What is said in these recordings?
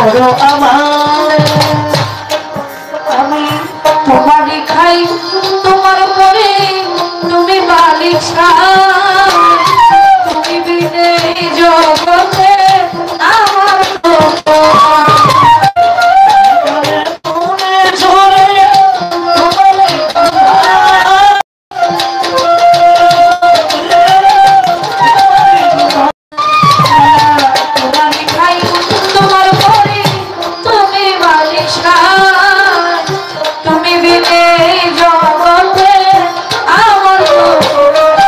করো আমার আমি তোমারই খাই তোমার পরে তুমি মালিক তুমি বিনে জগতে আমার শুনো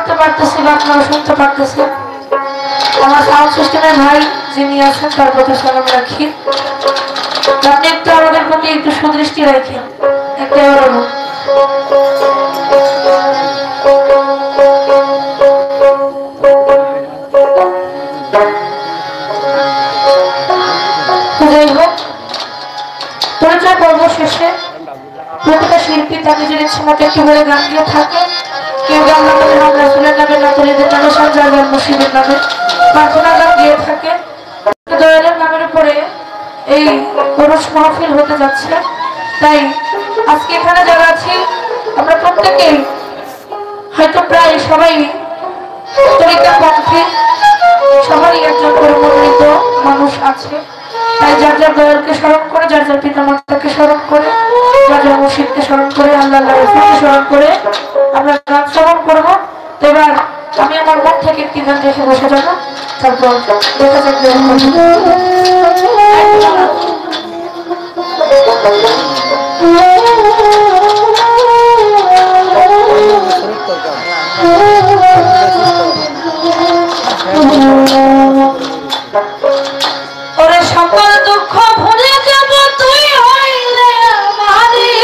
করতে পারতেছি বা আপনারা শুনতে পারতেছেন। আমার সাউন্ড সিস্টেমের ভাই যিনি আছেন তার প্রতি সালাম রাখি। আপনি একটু আমাদের প্রতি একটু সুদৃষ্টি রাখেন, একটা অনুরোধ। যাই হোক, পরিচয় পর্ব শেষে প্রতিটা শিল্পী তার নিজের ইচ্ছে মতো একটু করে গান দিয়ে থাকে। কেউ গান নামে রাসূলের নামে, নাতনীদের নামে, শাহজালাল মুর্শিদের নামে প্রার্থনা গান দিয়ে থাকে। দয়ালের নামের উপরে এই পুরুষ মাহফিল হতে যাচ্ছে, তাই আজকে এখানে যারা আছি আমরা প্রত্যেকেই হয়তো প্রায় সবাই তরিকাপন্থী, সবারই একজন করে মনোনীত মানুষ আছে। তাই যার যার দয়ালকে স্মরণ করে, যার যার পিতা মাতাকে স্মরণ করে, যার যার মুর্শিদকে স্মরণ করে, আল্লাহ রাসূলকে স্মরণ করে আমরা গান শ্রবণ করবো। তো এবার আমি আমার মন থেকে একটি গান রেখে বসে যাবো, তারপর দেখা যাক। ওরে সকল দুঃখ ভুলে যাব তুই হইলে আমারি,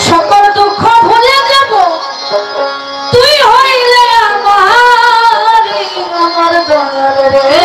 সকল দুঃখ ভুলে যাব তুই হইলে আমারি, আমার দয়াল রে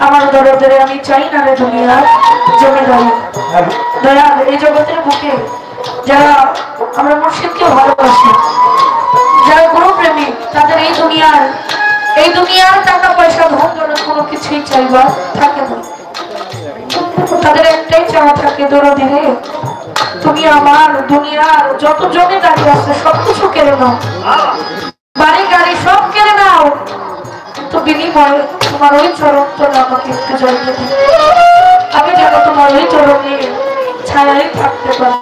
আমার দরদের আমি চাই না রে দুনিয়া জমিদারি দয়া এই জগতের বুকে যারা আমরা মুর্শিদকে ভালোবাসি, যারা গুরু প্রেমী, তাদের এই দুনিয়ার টাকা পয়সা ধন দৌলত কোনো কিছুই চাইবা থাকে না। তাদের একটাই চাওয়া থাকে, দরদি রে তুমি আমার দুনিয়ার যত জমিদারি আছে সবকিছু কেড়ে নাও, বাড়ি গাড়ি সব কেড়ে নাও, তো বিনিময়ে তোমার ওই চরণ তোলে আমাকে একটু জড়িয়ে দিই, আমি যেন তোমার ওই চরণে ছায়াই থাকতে পারি।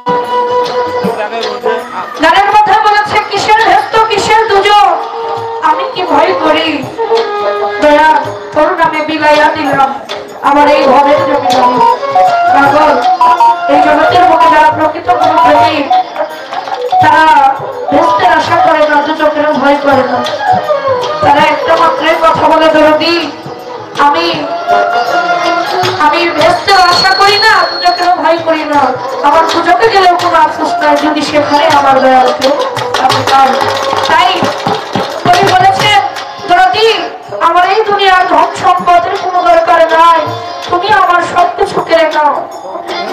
গানের কথা বলেছে কিসের হেস্ত কিসের দুজন, আমি কি ভয় করি দয়া তোর নামে বিলাইয়া দিলাম আমার এই ঘরের জমিদারি। পাগল এই জগতের মুখে যারা প্রকৃত কোনো প্রেমী তারা ভেস্তের আশা করে না, দু চোখেরও ভয় করে না, তারা একটা মাত্রই কথা বলে দরদি আমি ভেস্তের আশা করি না, দুজকেরও ভয় করি না, আমার দুজকে গেলেও কোনো আফসোস নাই যদি সেখানে আমার দয়া হতো। তাই কবি বলেছে দরদি আমার এই দুনিয়ার ধন সম্পদের কোনো দরকার নাই, তুমি আমার সবকিছু কেড়ে নাও,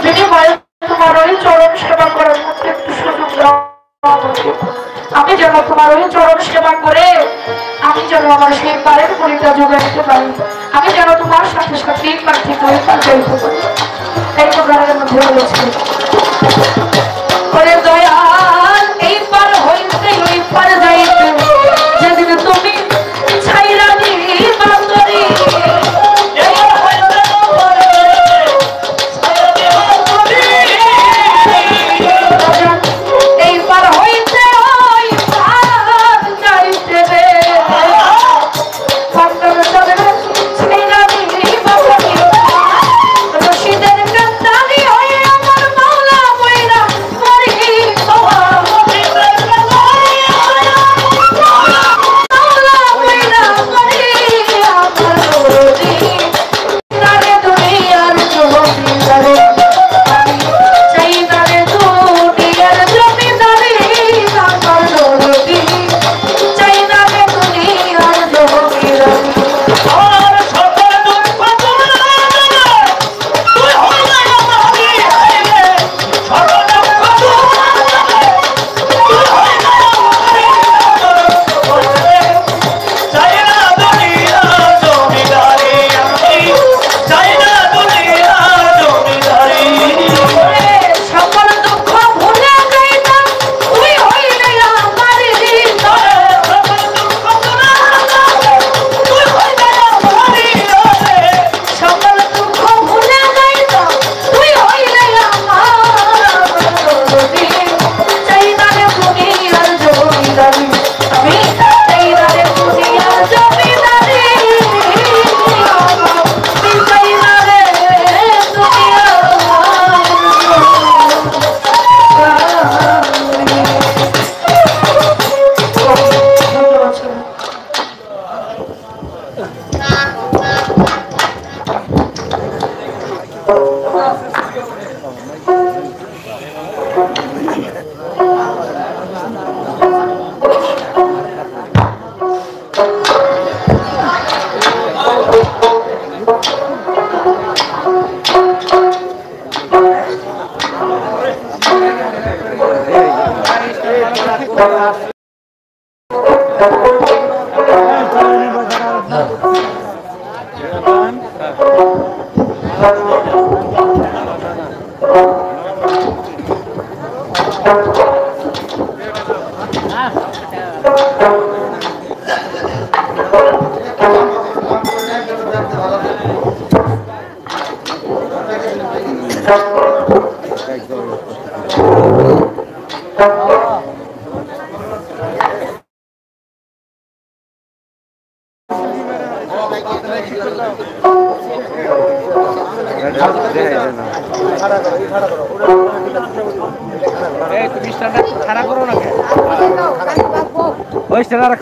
বিনিময়ে তোমার ওই চরণ সেবা করার মধ্যে একটু সুযোগ দাও, আমি যেন তোমার ওই চরণ সেবা করে আমি যেন আমার সেই পারের পরিটা যোগাই দিতে পারি, আমি যেন তোমার সাথে সাথে একবার থেকে ওই পার যাইতে পারি। এই তো গানের মধ্যে বলেছে ওরে দয়াল এই পার হইতে ওই পার যাইতে যেদিন তুমি ছাইরা দিবা তরি এই পার হইতে ওই পার যাইতে রে পান্ডব চলে ছাইরা দিবা তরি রশিদের কান্দানি হই আমার মাওলা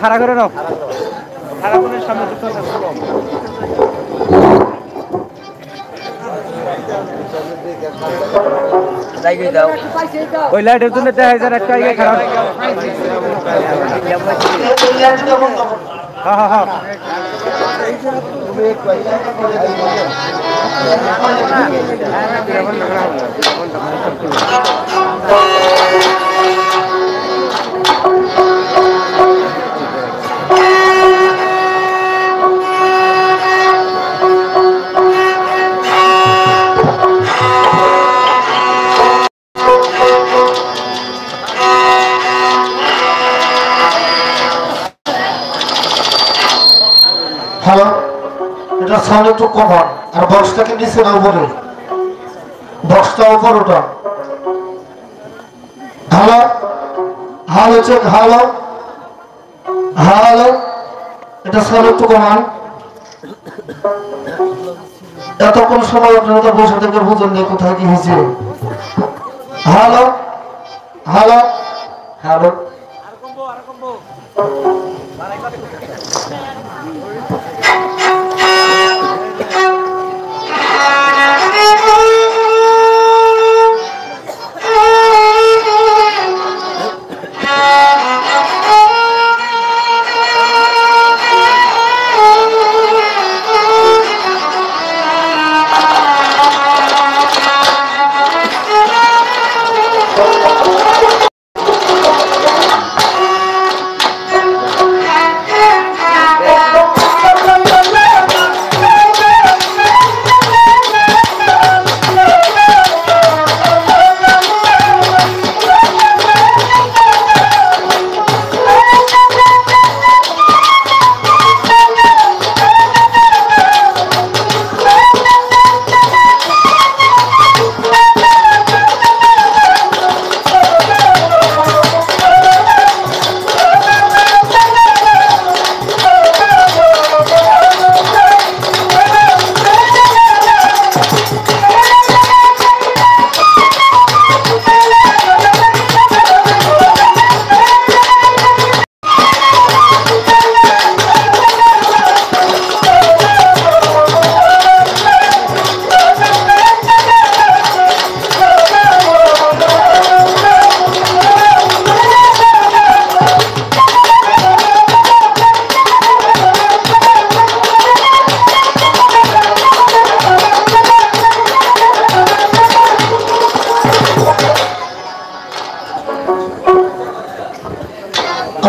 খাড়া করে নাও খাড়া করে সামনে ওই লাইটের জন্য দেখা যায় একটা খারাপ হ্যাঁ হ্যাঁ হ্যালো, এটা সাউন্ড একটু কমান আর বক্সটাকে নিচে না উপরে, বক্সটা উপর ওটা। Hello hello check, hello hello, এটা সাউন্ড একটু কমান। এতক্ষণ সময় আপনারা তো বসে থেকে বুঝেন না কোথায় কি হয়েছে। হ্যালো হ্যালো হ্যালো,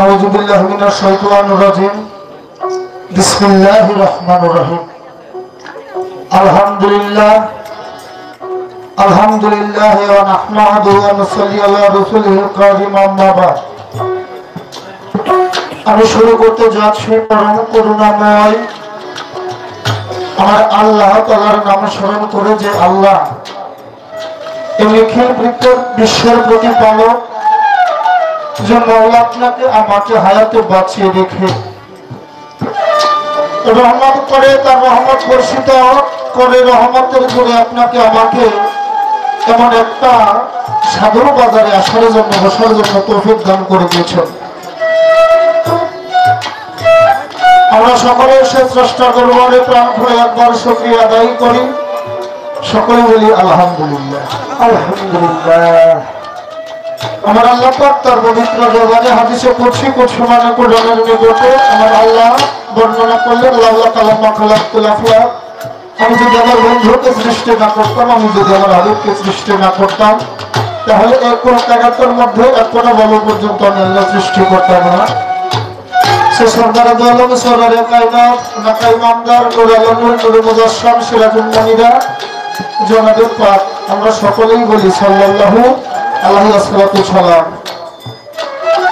আউযু বিল্লাহি মিনাশ শাইতানির রাজিম। বিসমিল্লাহির রহমানির রহিম। আলহামদুলিল্লাহ আলহামদুলিল্লাহ ওয়া নাহমাদুহু ওয়া নুসাল্লি আলা রাসূলিল কারীম, আম্মা বা'দ। আমি শুরু করতে যাচ্ছি পরম করুণাময় আমার আল্লাহ তাআলার নাম স্মরণ করে, যে আল্লাহ এই নিখিল বিশ্বের প্রতিপালক, যে মওলা আপনাকে আমাকে হায়াতে বাঁচিয়ে রেখে রহমত করে, তার রহমত বর্ষিত করে, রহমতের করে আপনাকে আমাকে এমন একটা সাধুর বাজারে আসার জন্য, বসার জন্য তৌফিক দান করে দিয়েছেন। আমরা সকলে সে স্রষ্টা দরবারে প্রাণ খুলে একবার শুকরিয়া আদায় করি, সকলে বলি আলহামদুলিল্লাহ আলহামদুলিল্লাহ। আমার আল্লাহ পাক তার পবিত্র দরবারে হাদিসে কুদসি কুদসুমানে কোরআনের নিকটে আমার আল্লাহ বর্ণনা করলেন, লাউলা কালামা খালাকতুল আফলাক, আমি যদি আমার বন্ধুকে সৃষ্টি না করতাম, আমি যদি আমার হাবিবকে সৃষ্টি না করতাম, তাহলে এক কাগাতের মধ্যে এক কোটা বল পর্যন্ত আমি আল্লাহ সৃষ্টি করতাম না। সে সরকার দলম সরারে কায়নাত নাকা ইমামদার গোলালনুর নূর মুজাসসাম সিরাজুল মুনিরা জনাবে পাক আমরা সকলেই বলি সাল্লাল্লাহু আলাইহি ওয়াসাল্লাম।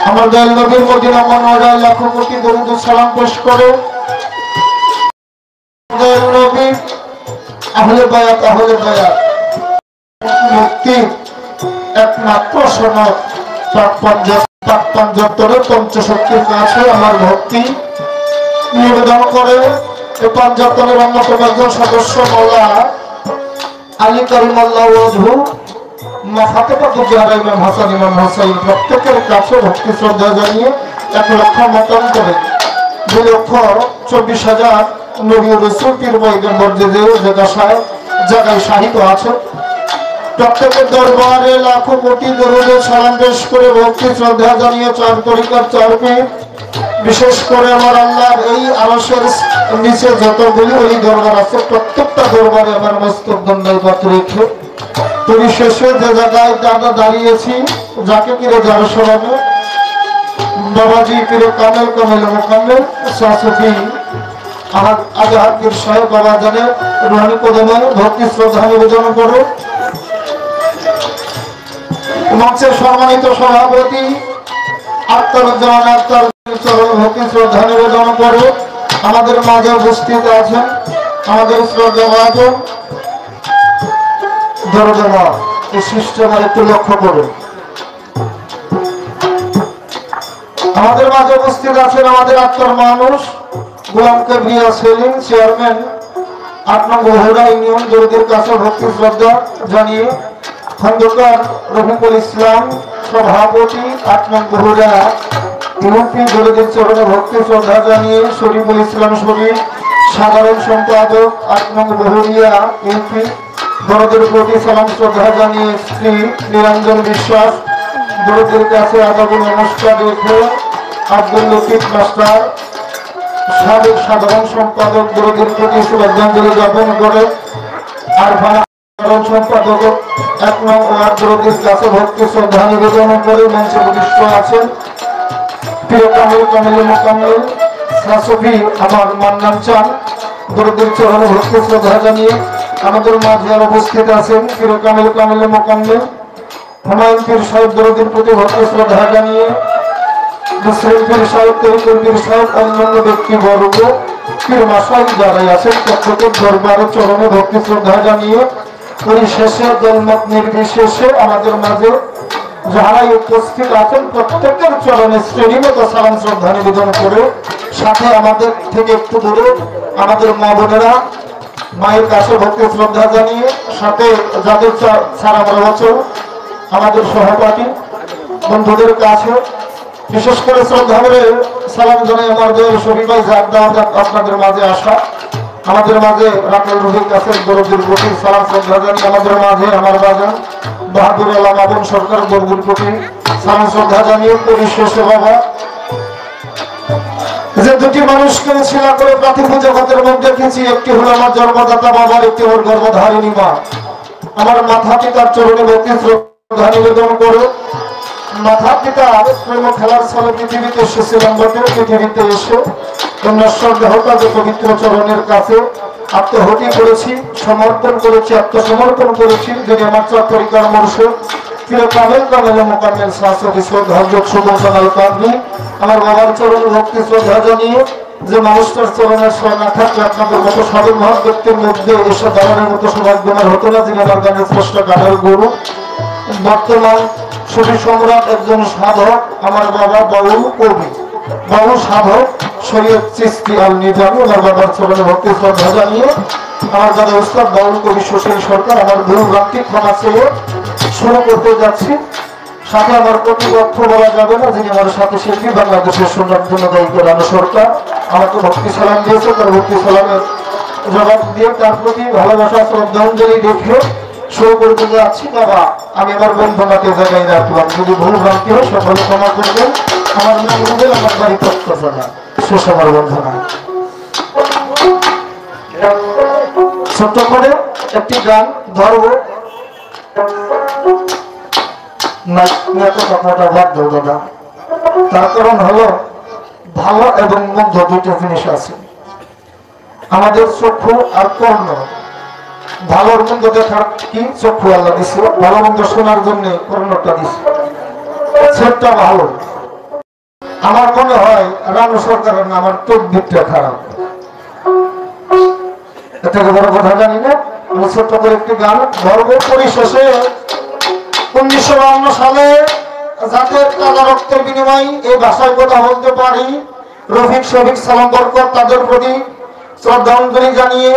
আমার দয়াল নবীর মদিনা মনোহরায় লাখো কোটি দরুদ সালাম পেশ করে দয়াল নবী আহলে বায়াত মুক্তি একমাত্র সনদ পাক পাঞ্জাতরের পঞ্চশক্তির কাছে আমার ভক্তি নিবেদন করে। এই পাঞ্জাতরের অন্যতম একজন সদস্য মওলা আলী কারিমাল্লাহ ওয়াজহু ইমাম হাসান ইমাম হুসাইন প্রত্যেকের কাছে ভক্তি শ্রদ্ধা জানিয়ে 1 লক্ষ মতান করে 2,24,000 নবী ও রাসূল পীর পয়গম্বর যে জায়গায় শাহিদ আছে প্রত্যেকের দরবারে লাখো কোটি দরুদ সালাম পেশ করে ভক্তি শ্রদ্ধা জানিয়ে 4 তরিকার 4 পীর বিশেষ করে আমার আল্লাহর এই আরশের নিচে যতগুলি ওই দরবার আছে প্রত্যেকটা দরবারে আমার মস্তক দণ্ডায়মান রেখে পরিশেষে যে জায়গায় দাঁড়িয়েছি যাকে কিরে যার স্মরণে বাবাজি পীর কামেল মোকাম্মেল শাসকি আমার আজহার পীর সাহেব বাবা জানে রুহানি কদমে ভক্তি শ্রদ্ধা নিবেদন করে। মঞ্চের সম্মানিত সভাপতি আক্তারুজ্জামান আক্তার চরণ ভক্তি শ্রদ্ধা নিবেদন করে আমাদের মাঝে উপস্থিত আছেন আমাদের শ্রদ্ধা মহাজন দরজমা এই সিস্টেমের একটু লক্ষ্য করে আমাদের মাঝে উপস্থিত আছেন আমাদের আত্মার মানুষ গোলাম কবির সেলিম চেয়ারম্যান 8 নং বহরা ইউনিয়ন দরদের কাছে ভক্তি শ্রদ্ধা জানিয়ে খন্দকার রফিকুল ইসলাম সভাপতি 8 নং বহরা ইউপি দরদের চরণে ভক্তি শ্রদ্ধা জানিয়ে শরীফুল ইসলাম শরীফ সাধারণ সম্পাদক 8 নং বহরিয়া ইউপি দরদের প্রতি সালাম শ্রদ্ধা জানিয়ে শ্রী নিরঞ্জন বিশ্বাস দরদের কাছে আদাব নমস্কার রেখে আব্দুল লতিফ মাস্টার সাবেক সাধারণ সম্পাদক দরদের প্রতি শ্রদ্ধাঞ্জলি জ্ঞাপন করে আর সাধারণ সম্পাদক 1 নং ওয়ার্ড দরদের কাছে ভক্তি শ্রদ্ধা নিবেদন করে মঞ্চে প্রতিষ্ঠিত আছেন প্রিয় কামেল মোকাম্মেল শাসকি আমার মান্নান চান দরদের চরণে ভক্তি শ্রদ্ধা জানিয়ে আমাদের মাঝে আর উপস্থিত আছেন প্রিয় কামেল মোকাম্মেল হুমায়ুন পীর সাহেব দরদের প্রতি ভক্তি শ্রদ্ধা জানিয়ে মুসলিম পীর সাহেব তরিকুল পীর সাহেব অন্যান্য ব্যক্তিবর্গ পীর মাসাইল যারাই আছেন প্রত্যেকের দরবারে চরণে ভক্তি শ্রদ্ধা জানিয়ে পরিশেষে দলমত নির্বিশেষে আমাদের মাঝে যারাই উপস্থিত আছেন প্রত্যেকের চরণে শ্রেণীমত সালাম শ্রদ্ধা নিবেদন করে সাথে আমাদের থেকে একটু দূরে আমাদের মা বোনেরা মায়ের কাছে ভক্তি শ্রদ্ধা জানিয়ে সাথে যাদের সারা বছর আমাদের সহপাঠী বন্ধুদের কাছে বিশেষ করে শ্রদ্ধা করে সালাম জানাই আমাদের শরীফ ভাই আপনাদের মাঝে আসা আমাদের মাঝে রাকেল রুহির কাছে দরদের প্রতি সালাম শ্রদ্ধা জানিয়ে আমাদের মাঝে আমার বাজান বাহাদুর আলম আবন সরকার দরদের প্রতি সালাম শ্রদ্ধা জানিয়ে পরিশেষে বাবা যে দুটি মানুষকে ছিলা করে প্রাথমিক জগতের মধ্যে দেখেছি একটি হলো আমার জন্মদাতা বাবার একটি ওর গর্ভধারিণী মা আমার মাথা পিতার চরণে ভক্তি শ্রদ্ধা নিবেদন করে মাথা পিতা প্রেম খেলার ছলে পৃথিবীতে এসেছিলাম বটে পৃথিবীতে এসে নশ্বর দেহটা যে পবিত্র চরণের কাছে আত্মহতি করেছি সমর্পণ করেছি আত্মসমর্পণ করেছি যদি আমার তরিকার মুর্শিদ প্রিয় কামেল মোকাম্মেল শাসকি শ্রদ্ধার্যক সুবর্ণাল কান্দি আমার বাবার চরণে ভক্তি শ্রদ্ধা জানিয়ে যে মানুষটার চরণের সয় না থাকলে আপনাদের মতো সাধু মহৎ ব্যক্তির মধ্যে এসে দাঁড়ানোর মতো সৌভাগ্যময় হতো না যিনি আমার গানের শ্রেষ্ঠ গানের গুরু বর্তমান সুফি সম্রাট একজন সাধক আমার বাবা বাউল কবি বাউল সাধক সৈয়দ চিশতি আল নিজামী আমার বাবার চরণে ভক্তি শ্রদ্ধা জানিয়ে আমার দাদা উস্তাদ বাউল কবি সুশীল সরকার আমার ভুল ভক্তি ক্ষমা চেয়ে শুরু করতে যাচ্ছি সাথে আমার কর্তৃপক্ষ বলা যাবে না যিনি আমার সাথে শিল্পী বাংলাদেশের সুন্দর জন্য দায়ী রানু সরকার আমাকে ভক্তি সালাম দিয়েছে তার ভক্তি সালামের জবাব দিয়ে তার প্রতি ভালোবাসা শ্রদ্ধাঞ্জলি রেখে শুরু করতে যাচ্ছি। বাবা আমি আমার বন্ধনাকে জায়গায় রাখলাম যদি ভুল ভ্রান্তি হয় সকলে ক্ষমা করবেন আমার নাম রুবেল আমার বাড়ি তৎকচনা শেষ আমার বন্ধনা ছোট্ট করে একটি গান ধরব কথাটা বাদ দাও দাদা। তার কারণ হলো ভালো এবং মন্দ দুটো জিনিস আছে। আমাদের চক্ষু আর কর্ণ, ভালোর মন্দ দেখার কি চক্ষু আল্লাহ দিছে, ভালো মন্দ শোনার জন্য কর্ণটা দিছে, সেটা ভালো। আমার মনে হয় রানু সরকারের না আমার তকদিরটা খারাপ। এটা বড় কথা জানি না। আমি ছোট্ট করে একটি গান গর্ব পরিশেষে 1952 সালে যাদের তাজা রক্তের বিনিময় এই ভাষায় কথা বলতে পারি, রফিক শফিক সালাম বরকত তাদের প্রতি শ্রদ্ধাঞ্জলি জানিয়ে,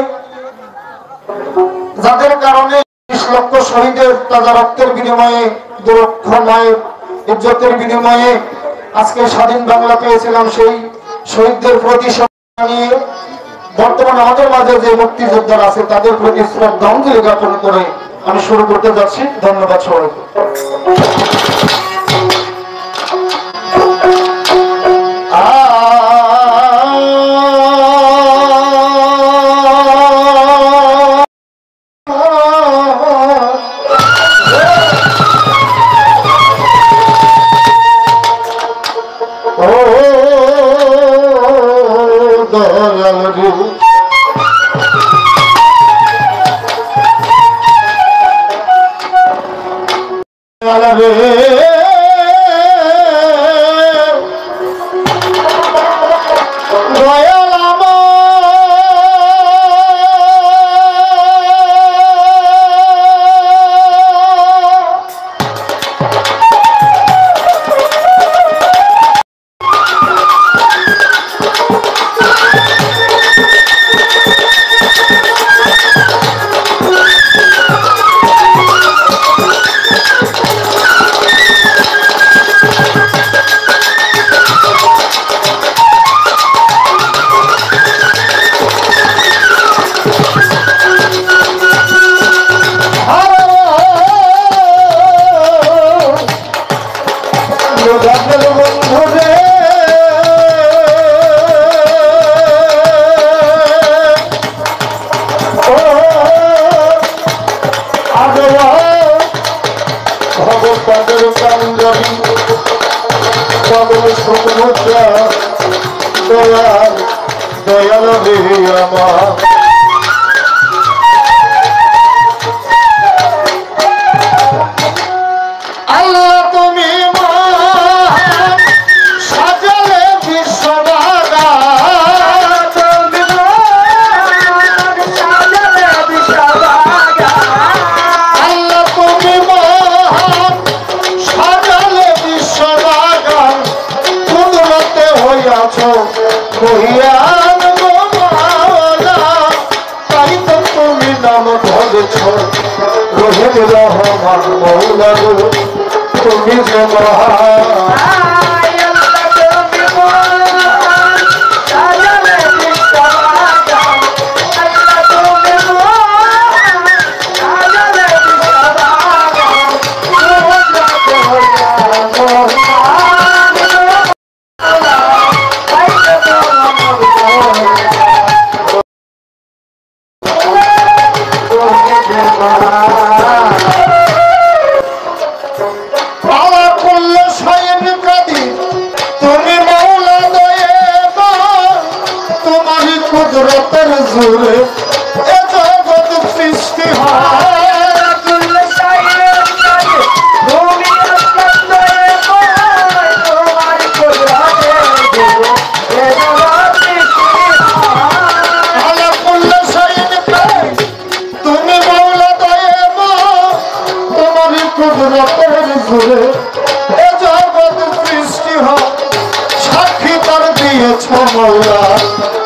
যাদের কারণে 20 লক্ষ শহীদের তাজা রক্তের বিনিময়ে, 2 লক্ষ মায়ের ইজ্জতের বিনিময়ে আজকে স্বাধীন বাংলা পেয়েছিলাম, সেই শহীদদের প্রতি জানিয়ে বর্তমানে আমাদের মাঝে যে মুক্তিযোদ্ধারা আছে তাদের প্রতি শ্রদ্ধাঞ্জলি জ্ঞাপন করে আমি শুরু করতে যাচ্ছি। ধন্যবাদ সবাইকে।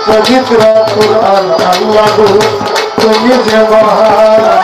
পবিত্র কুরআন আল্লাহ তুমি যে মহান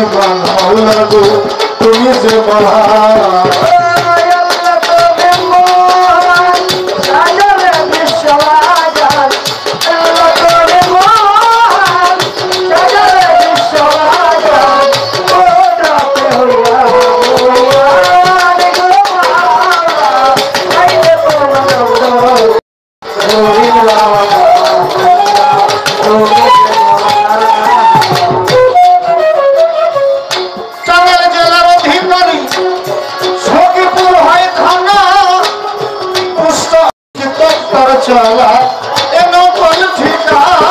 ইমান মাওলা গো তুমি যে মহান চলা এন কোন ঠিকানা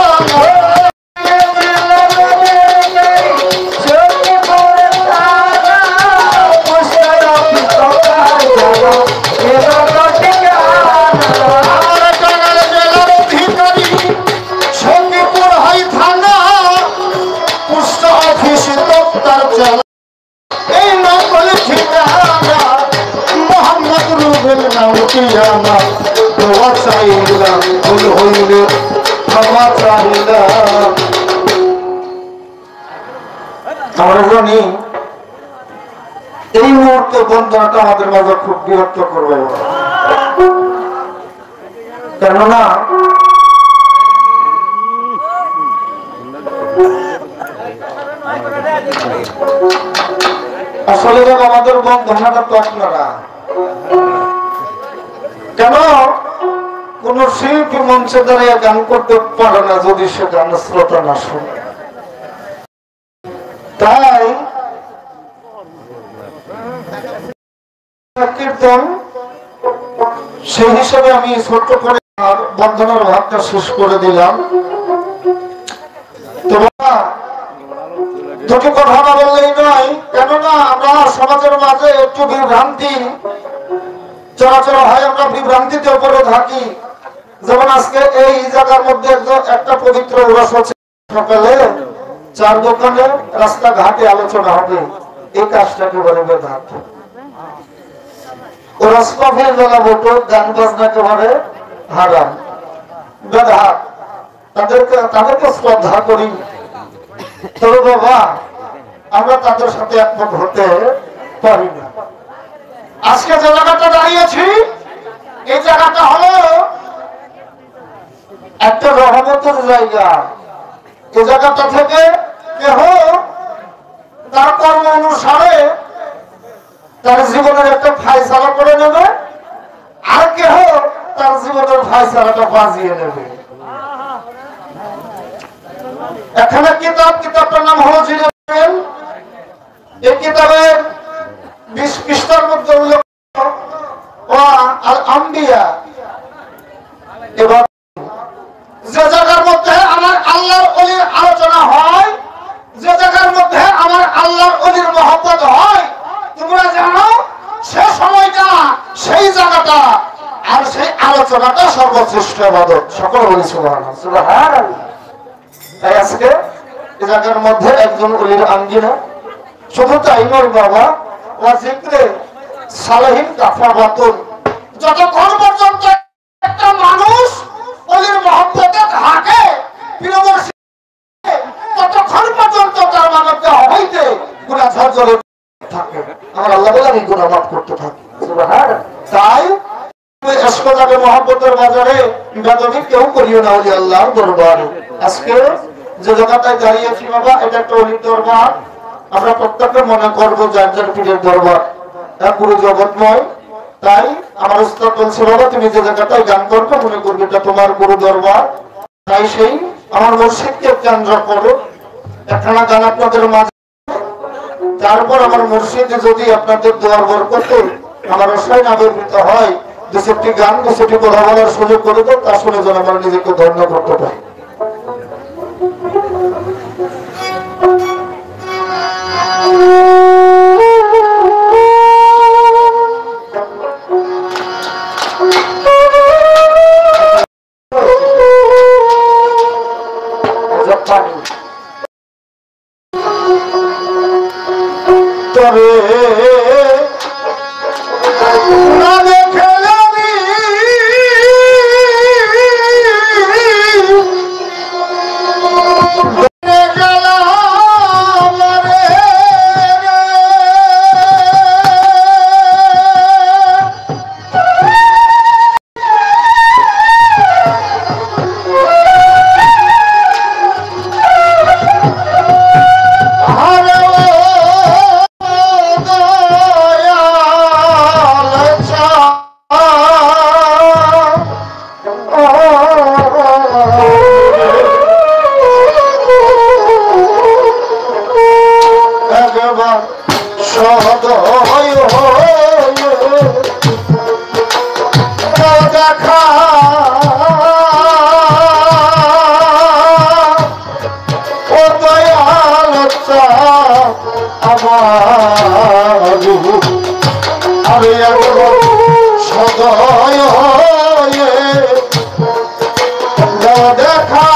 আমরা জানি এই মুহূর্তে বন্ধনটা আমাদের মাঝে খুব বিরক্ত করবে, কেননা আসলে আমাদের বন্ধনটা তো আপনারা কেন কোন শিল্পী মঞ্চে দাঁড়িয়ে গান করতে পারে না যদি সে গান শ্রোতা না শুনে। তাই কীর্তন সেই হিসাবে আমি ছোট্ট করে বন্ধনের ভাগটা শেষ করে দিলাম। তো দুটো কথা না বললেই নয়, কেননা আমরা সমাজের মাঝে একটু বিভ্রান্তি চলাচল হয়, আমরা বিভ্রান্তিতে উপরে থাকি। যেমন আজকে এই জায়গার মধ্যে একটা পবিত্র উরস হচ্ছে, সকালে চার দোকানে রাস্তাঘাটে আলোচনা হবে, এই কাজটাকে বলে বেদাত। উরস কফির বেলা বলতো গান বাজনাকে বলে হারাম, বেদাত। তাদেরকে শ্রদ্ধা করি, তবে বাবা আমরা তাদের সাথে একমত হতে পারি না। আজকে যে জায়গাটা দাঁড়িয়েছি, এই জায়গাটা হলো একটা রহমতের জায়গা। এই জায়গাটা থেকে কেহ তার কর্ম অনুসারে তার জীবনের একটা ফায়সালা করে নেবে, আর কেহ তার জীবনের ফায়সালাটা বাজিয়ে নেবে। এখানে কিতাবটার নাম হলো জিরেল। এই কিতাবের 20 পৃষ্ঠার মধ্যে উল্লেখ আম্বিয়া। এবার যে জায়গার মধ্যে আমার আল্লাহর ওলির আলোচনা হয়, যে জায়গার মধ্যে আমার আল্লাহর ওলির মহব্বত হয়, তোমরা জানো সে সময়টা, সেই জায়গাটা আর সেই আলোচনাটা সর্বশ্রেষ্ঠ ইবাদত। সকল বলি সুবহানাল্লাহ সুবহানাল্লাহ। তাই আজকে এই জায়গার মধ্যে একজন ওলির আঙ্গিনা, শুধু তাই নয় বাবা, ওয়া যিকরে সালেহিন কাফারাতুন। যতক্ষণ পর্যন্ত একটা মানুষ ওলির মহব্বতে থাকে, প্রিয়দর্শী, ততক্ষণ পর্যন্ত তার মানবতা হইতে গুনাহ ঝরঝরে থাকে। আমার আল্লাহ বলে আমি গুনাহ মাফ করতে থাকি। সুবহানাল্লাহ। তাই এসকোজাকে মহব্বতের বাজারে বেদবি কেউ করিও না ওলি আল্লাহর দরবারে। আজকে যে জায়গাটায় দাঁড়িয়েছি বাবা, এটা একটা অলির দরবার। আমরা প্রত্যেকে মনে করবো যার যার পীরের দরবার, পুরো জগৎময়। তাই আমার উস্তাদ বলছে, বাবা তুমি যে জায়গাটায় গান করবে মনে করবে এটা তোমার গুরু দরবার। তাই সেই আমার মুর্শিদকে কেন্দ্র করো একখানা গান আপনাদের মাঝে। তারপর আমার মুর্শিদ যদি আপনাদের দোয়ার বরকতে আমার রসায়ন আবির্ভূত হয়, 2-3টি গান 2-3টি কথা বলার সুযোগ করে দেয়, তা শুনে যেন আমরা নিজেকে ধন্য করতে পারি। তবে না দেখে একবার সদয় দেখা ও দয়াল আমার আমি একবার সদয় দেখা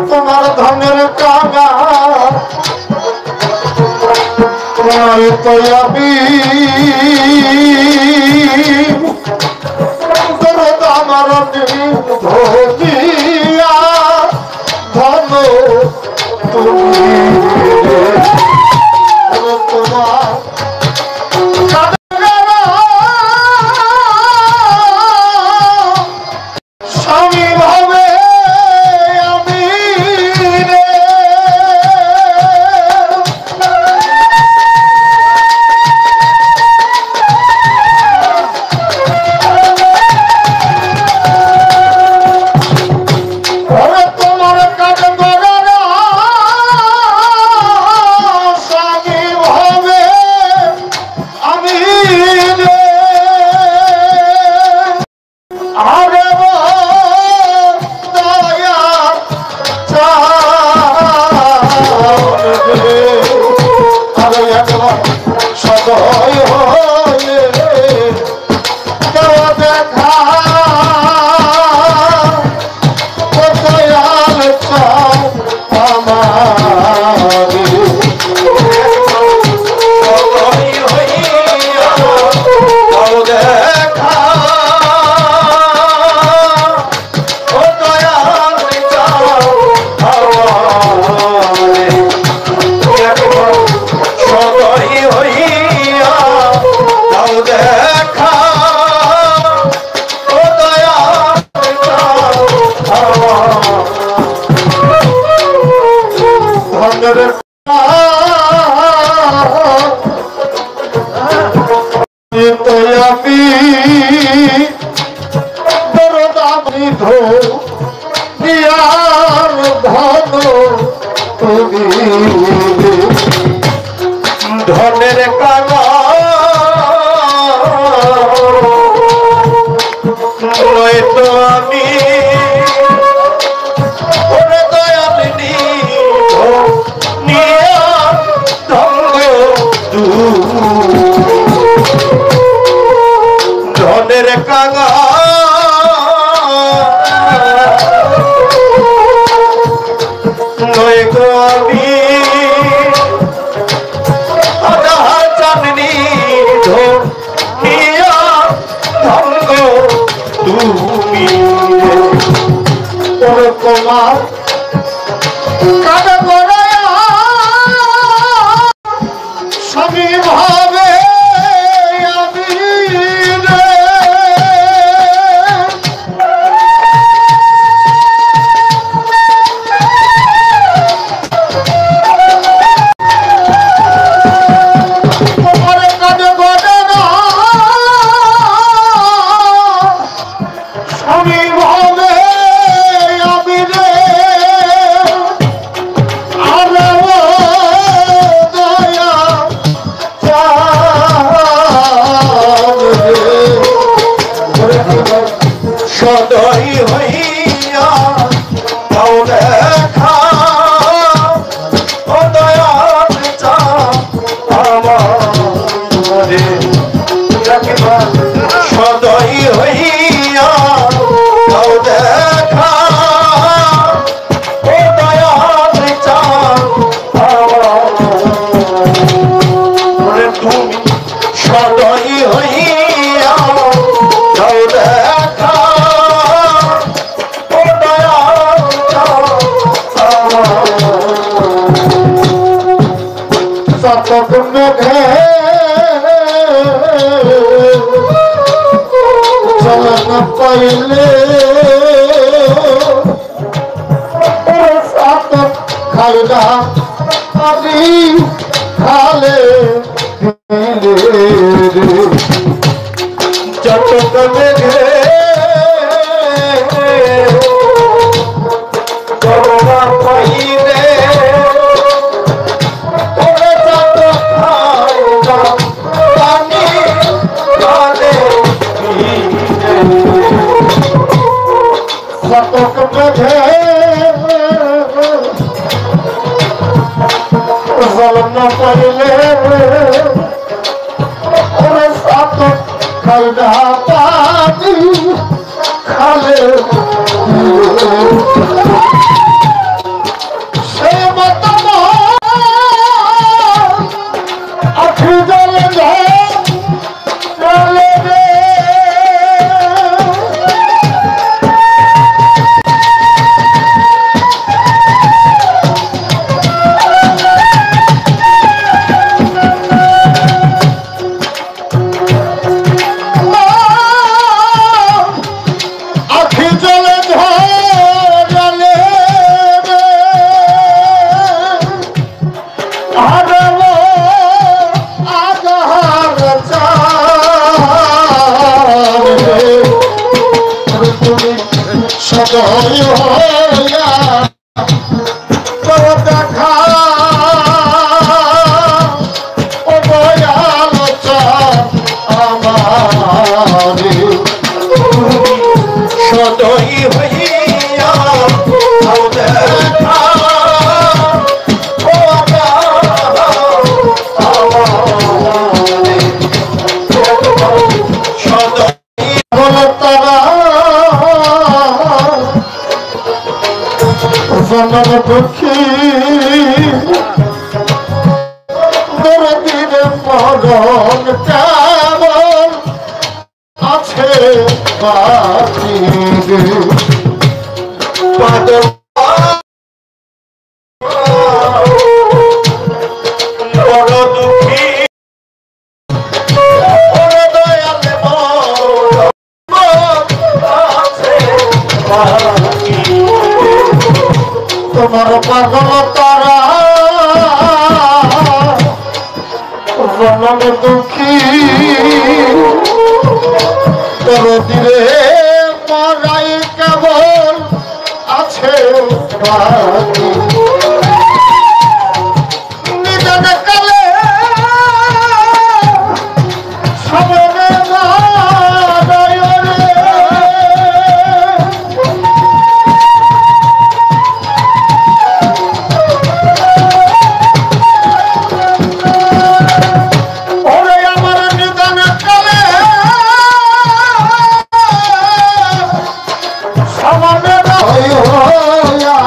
তোমার ধনের কাঙা তো আমি আমার ধনিয়া ধন তুমি তোমার স্বামী ভাবে ধনের কাঙা তো আমি ধনের কাঙা নয় গো আমি চাঁদনি ধনিয়া ধঙ্গ তুমি তোমার কাঁদা শতক মেঘে চলন পাইলে শতক খাইলা আমি খালে শতক মেঘে চলন পাইলে শতক মেঘে জলন পাইলে শতক খাইলা পানি খালে সে মত আখি জলে চলে রে আখি জলে ঝরে হারব আজহার চাঁদ তুমি সদয় হইয়া তোর দেখা ও দয়াল চাঁদ আমার সদয় হইয়া দেখা ও তারা জনম দুঃখী দরদির মরণ কেমন আছে বাকি পাদল বড় দুঃখী বড় দয়াল আছে বাকি তোমার পাগল তারা জনম দুঃখী তোর দিলে মরাই কেবল আছে বাকি নিদান কালে সমরে না দয়রে ওরে আমার নিদান কালে সমরে না হইয়া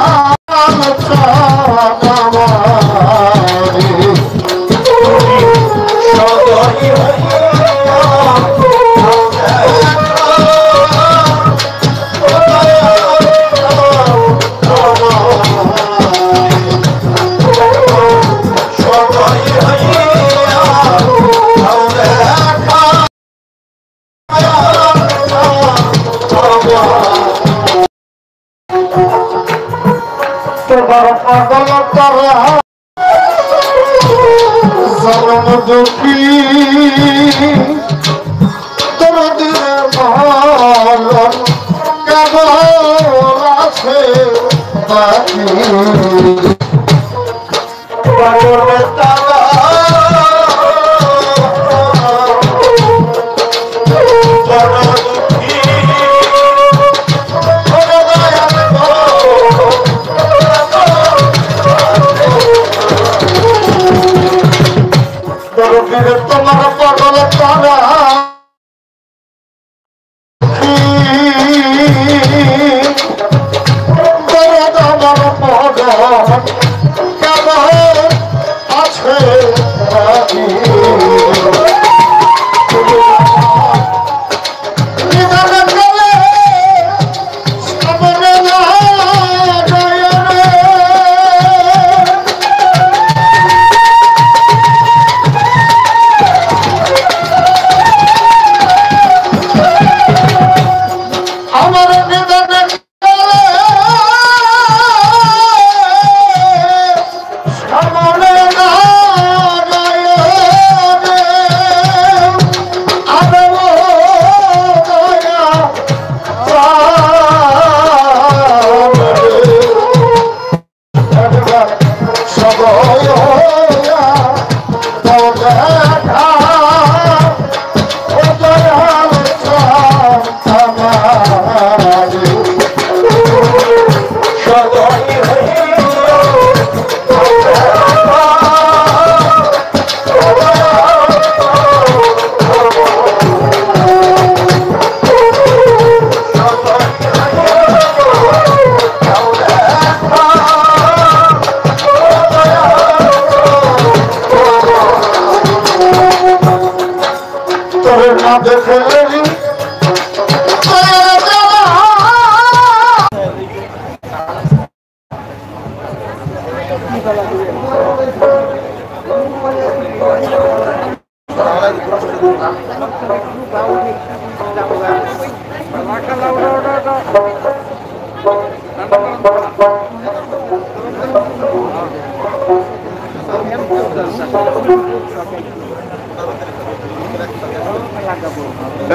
পাগল তারা জনম দুঃখী তোর দিলে মরণ কেবল আছে বাকি পাগল তারা জনম দুঃখী তোমার পাগল তারা আমার পাগল কেমন আছে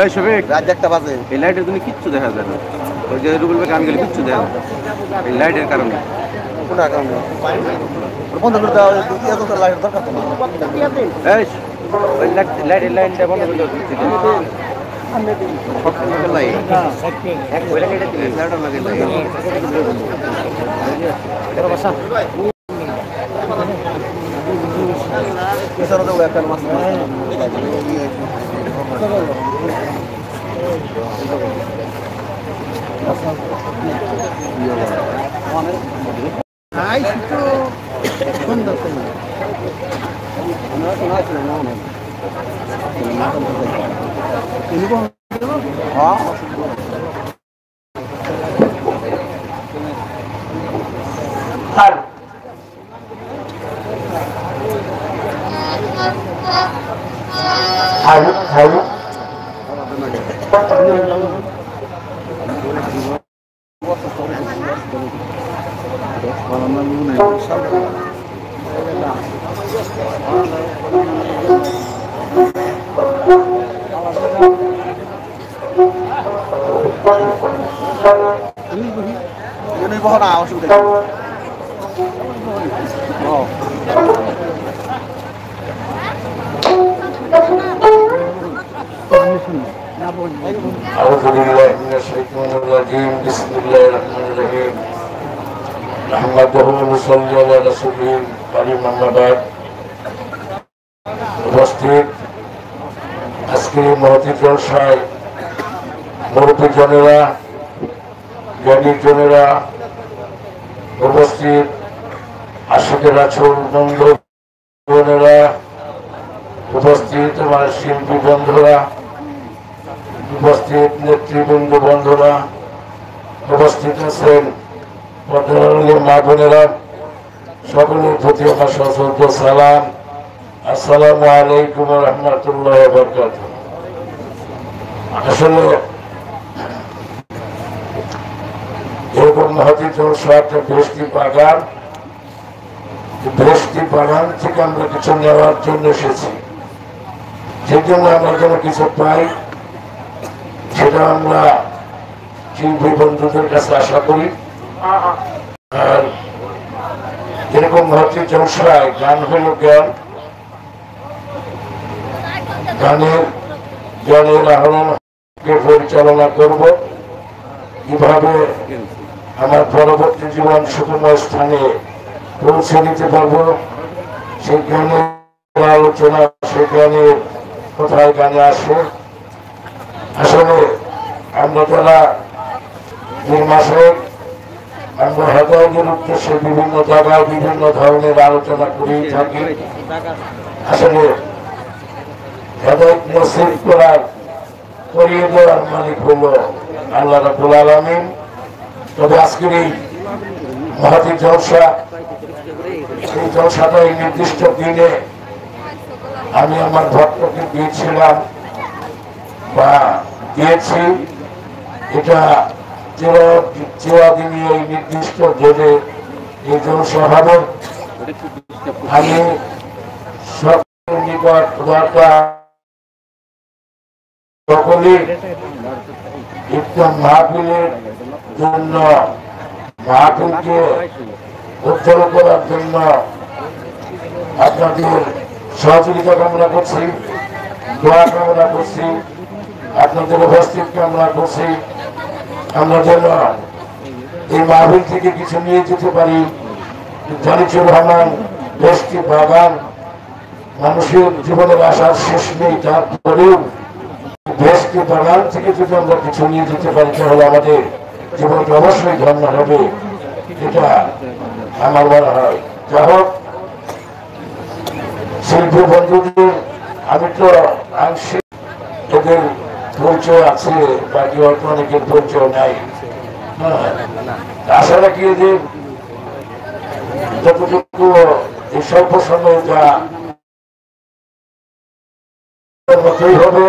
এই শফিক রাত একটা বাজে এই লাইটের জন্য কিচ্ছু দেখা যায় না ওই যে রুবেল ভাই গান গেলে কিচ্ছু দেখা যায় এই লাইটের কারণে কোনটা কারণে বন্ধ করে দাও এত তো লাইট দরকার তো এই ওই লাইটের লাইনটা বন্ধ করে দাও লাইট এক ওই লাইটটা দিলে লাইটটা লাগে এর বাসা এছাড়া তো একটা মাছ উপস্থিত আজকে মহতি জলসায় মুরব্বী জনেরা জ্ঞানী জনেরা উপস্থিত আশিকের আছর বন্ধু বোনেরা উপস্থিত আমার শিল্পী বন্ধুরা উপস্থিত নেতৃবৃন্দ বন্ধুরা উপস্থিত আছেন মা বোনেরা সকলের প্রতি আমার সশস্ত্র সালাম। আসসালামু আলাইকুম ওয়া রাহমাতুল্লাহি ওয়া বারাকাতুহু। আসলে এরকম মহতি জলসা একটা বৃষ্টি বাগান থেকে আমরা কিছু নেওয়ার জন্য এসেছি, সেই জন্য আমরা যেন কিছু পাই সেটা আমরা শিল্পী বন্ধুদের কাছে আশা করি। আর এরকম মহতি জলসায় গান হল জ্ঞান, জ্ঞানের আহরণকে পরিচালনা করব, কিভাবে আমার পরবর্তী জীবন সুখময় স্থানে পৌঁছে দিতে পারবো, সেই জ্ঞানের আলোচনা, সেই জ্ঞানের কোথায় গানে আসে। আসলে আমরা যারা নির্মাসক আমরা হেদায়েতের উদ্দেশ্যে বিভিন্ন জায়গায় বিভিন্ন ধরনের আলোচনা করেই থাকি। আসলে হেদায়েত নসিব করিয়ে দেওয়ার মালিক হলো আল্লাহ রাব্বুল আলামিন। তবে আজকের এই মহতি জলসা, এই জলসাটা এই নির্দিষ্ট দিনে আমি আমার ভক্তকে দিয়েছিলাম বা দিয়েছি, এটা চিরদিনই এই নির্দিষ্ট দিনে এই জলসা হবে। আমি সকলের নিকট সকলে একদম মাহফিলের জন্য, মাহফিলকে উজ্জ্বল করার জন্য আপনাদের সহযোগিতা কামনা করছি, দোয়া কামনা করছি, আপনাদের উপস্থিত কামনা করছি। আমরা যেন এই মাহফিল থেকে কিছু নিয়ে যেতে পারি। জানিচুর রহমান দেশটি বাগান, মানুষের জীবনের আশার শেষ নেই, তারপরেও দেশকে বাগান থেকে যদি আমরা কিছু নিয়ে যেতে পারি তাহলে আমাদের জীবনটা অবশ্যই ধন্য হবে, এটা আমার মনে হয়। যাই হোক, শিল্পী বন্ধুদের আমি তো আংশিক এদের পরিচয় আছে, বাকি অল্প অনেকের পরিচয় নাই। আশা রাখি যে যতটুকু এই স্বল্প সময়ে যা মতোই হবে,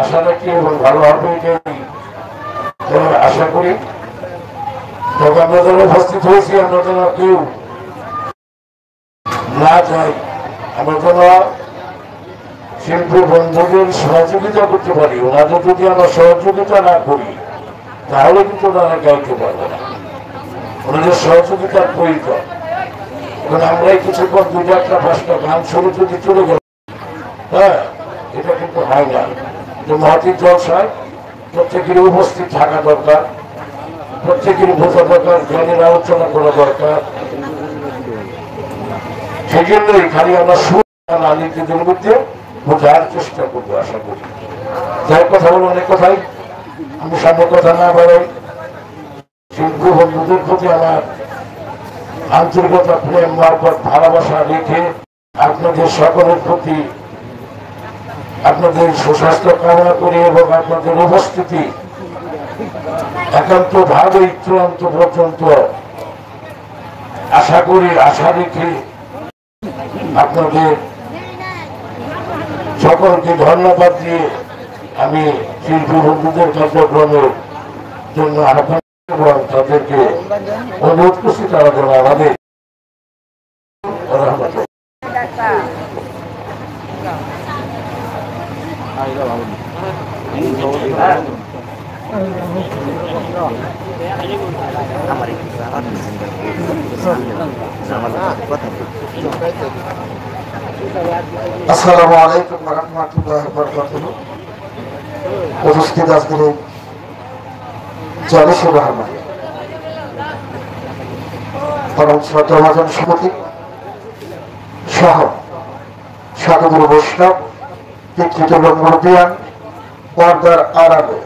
আশা রাখি এবং ভালো হবে এটাই আশা করি। তবে আমরা যারা উপস্থিত হয়েছি আমরা যেন কেউ না যাই, আমরা যেন শিল্পী বন্ধুদের সহযোগিতা করতে পারি। ওনাদের যদি আমরা সহযোগিতা না করি তাহলে কিন্তু তারা গাইতে পারবে না। ওনাদের সহযোগিতার প্রয়োজন। এখন আমরাই কিছুক্ষণ 2-4-5টা গান শুরু যদি চলে গেল, হ্যাঁ, এটা কিন্তু হয় না। যে মহতির জলসায় প্রত্যেকেরই উপস্থিত থাকা দরকার, প্রত্যেকেরই বোঝা দরকার, জ্ঞানের আলোচনা করা দরকার। সেই জন্যই খালি আমরা সুনীতিদের মধ্যে বোঝার চেষ্টা করবো, আশা করি। যাই কথা বলো, অনেক কথাই আমি সামনে কথা না বাড়াই। শিল্পী বন্ধুদের প্রতি আমার আন্তরিকতা, প্রেম, মারফত, ভালোবাসা রেখে আপনাদের সকলের প্রতি আপনাদের সুস্বাস্থ্য কামনা করি এবং আপনাদের উপস্থিতি একান্ত ভাবে চূড়ান্ত পর্যন্ত আশা করি, আশা রেখে আপনাদের সকলকে ধন্যবাদ দিয়ে আমি শিল্পী বন্ধুদের কার্যক্রমের জন্য আহ্বান এবং তাদেরকে অনুরোধ করছি তারা যেন আমাদের আসসালামু আলাইকুম ওয়া রাহমাতুল্লাহি ওয়া বারাকাতুহু। উপস্থিত আজকের এই জলসে রহমান পরম শ্রদ্ধাভাজন সমিতি সহ সাধুগুরু বৈষ্ণব পিতৃতুল্য মুরব্বিয়ান পর্দার আড়ালে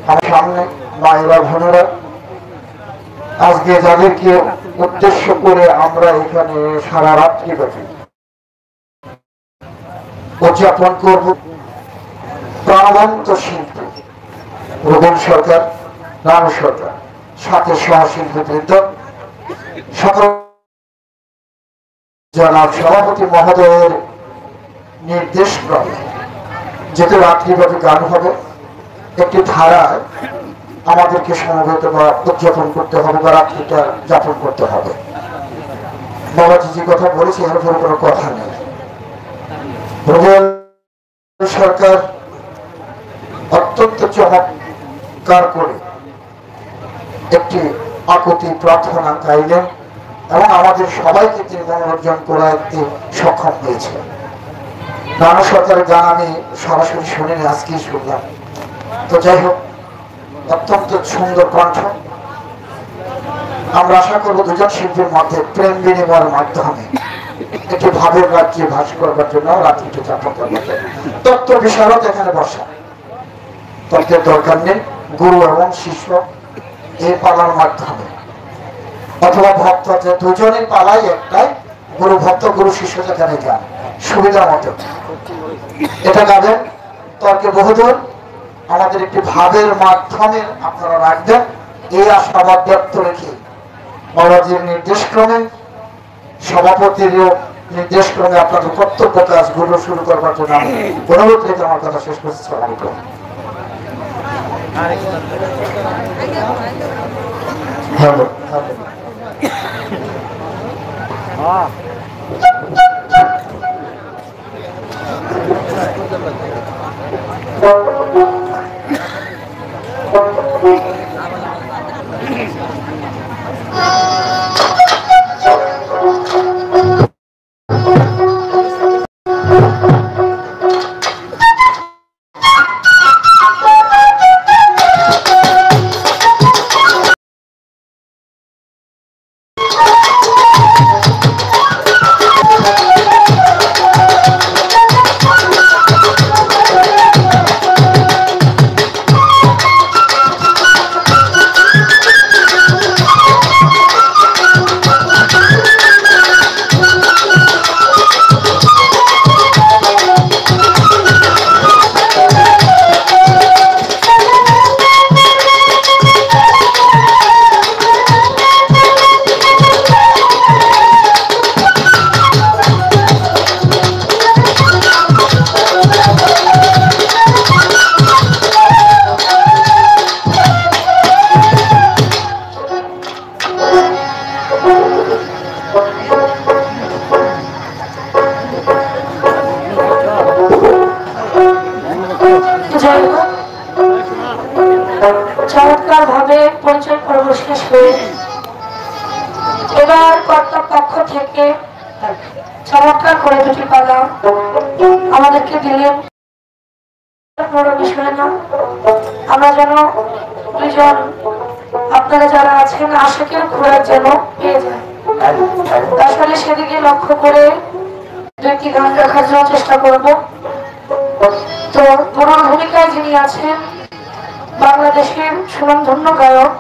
আমার সামনে মায়েরা বোনেরা, আজকে যাদেরকে উদ্দেশ্য করে আমরা এখানে সারা রাত্রি ব্যাপী উদযাপন করব, প্রাণবন্ত শিল্পী রবীন সরকার, রানু সরকার, সাথে সহশিল্পী বৃন্দ, সকল জনাব সভাপতি মহোদয়ের নির্দেশ ক্রমে যেহেতু রাত্রিব্যাপী গান হবে, একটি ধারায় আমাদেরকে সমবেত বা উদযাপন করতে হবে বা রাত্রিটা যাপন করতে হবে। বাবাজি যে কথা বলেছে এর উপরে কোনো কথা নেই। রবীন সরকার অত্যন্ত চমৎকার করে একটি আকুতি প্রার্থনা গাইলেন এবং আমাদের সবাইকে তিনি মনোরঞ্জন করাতে সক্ষম হয়েছে। রানু সরকারের গান আমি সরাসরি শুনিনি, আজকেই শুনলাম। তো যাই হোক, অত্যন্ত সুন্দর কণ্ঠ। আমরা আশা করবো দুজন শিল্পীর মধ্যে প্রেম বিনিময়ের মাধ্যমে একটি ভাবের রাজ্যে ভাস করবার জন্য রাত্রিটি যাপন করবার জন্য তত্ত্ব বিশারদ এখানে বসা। তত্ত্বের দরকার নেই, গুরু এবং শিষ্য এই পালার মাধ্যমে অথবা ভক্ত, যে দুজনের পালাই একটাই, গুরু ভক্ত, গুরু শিষ্য যেখানে যান সুবিধা মতো এটা গাবেন। তর্কে বহুদূর আমাদের একটি ভাবের মাধ্যমে আপনারা রাখবেন, এই আশাবাদ ব্যক্ত রেখে বাবাজির নির্দেশক্রমে, সভাপতির নির্দেশক্রমে আপনাদের কর্তব্য কাজগুলো শুরু করবার জন্য আমি অনুরোধ রেখে আমার কথা শেষ করছি। চমৎকার ভাবে পরিচয় পর্ব শেষ হয়ে এবার কর্তার পক্ষ থেকে চমৎকার করে দুটি পালা আমাদেরকে দিলেন। বড় বিষয় না, আমরা যেন দুইজন আপনারা যারা আছেন আশিকের ঘোরার যেন পেয়ে যায়। আসলে সেদিকে লক্ষ্য করে দুইটি গান রাখার জন্য চেষ্টা করব। তো প্রধান ভূমিকায় যিনি আছেন বাংলাদেশের সুনামধন্য গায়ক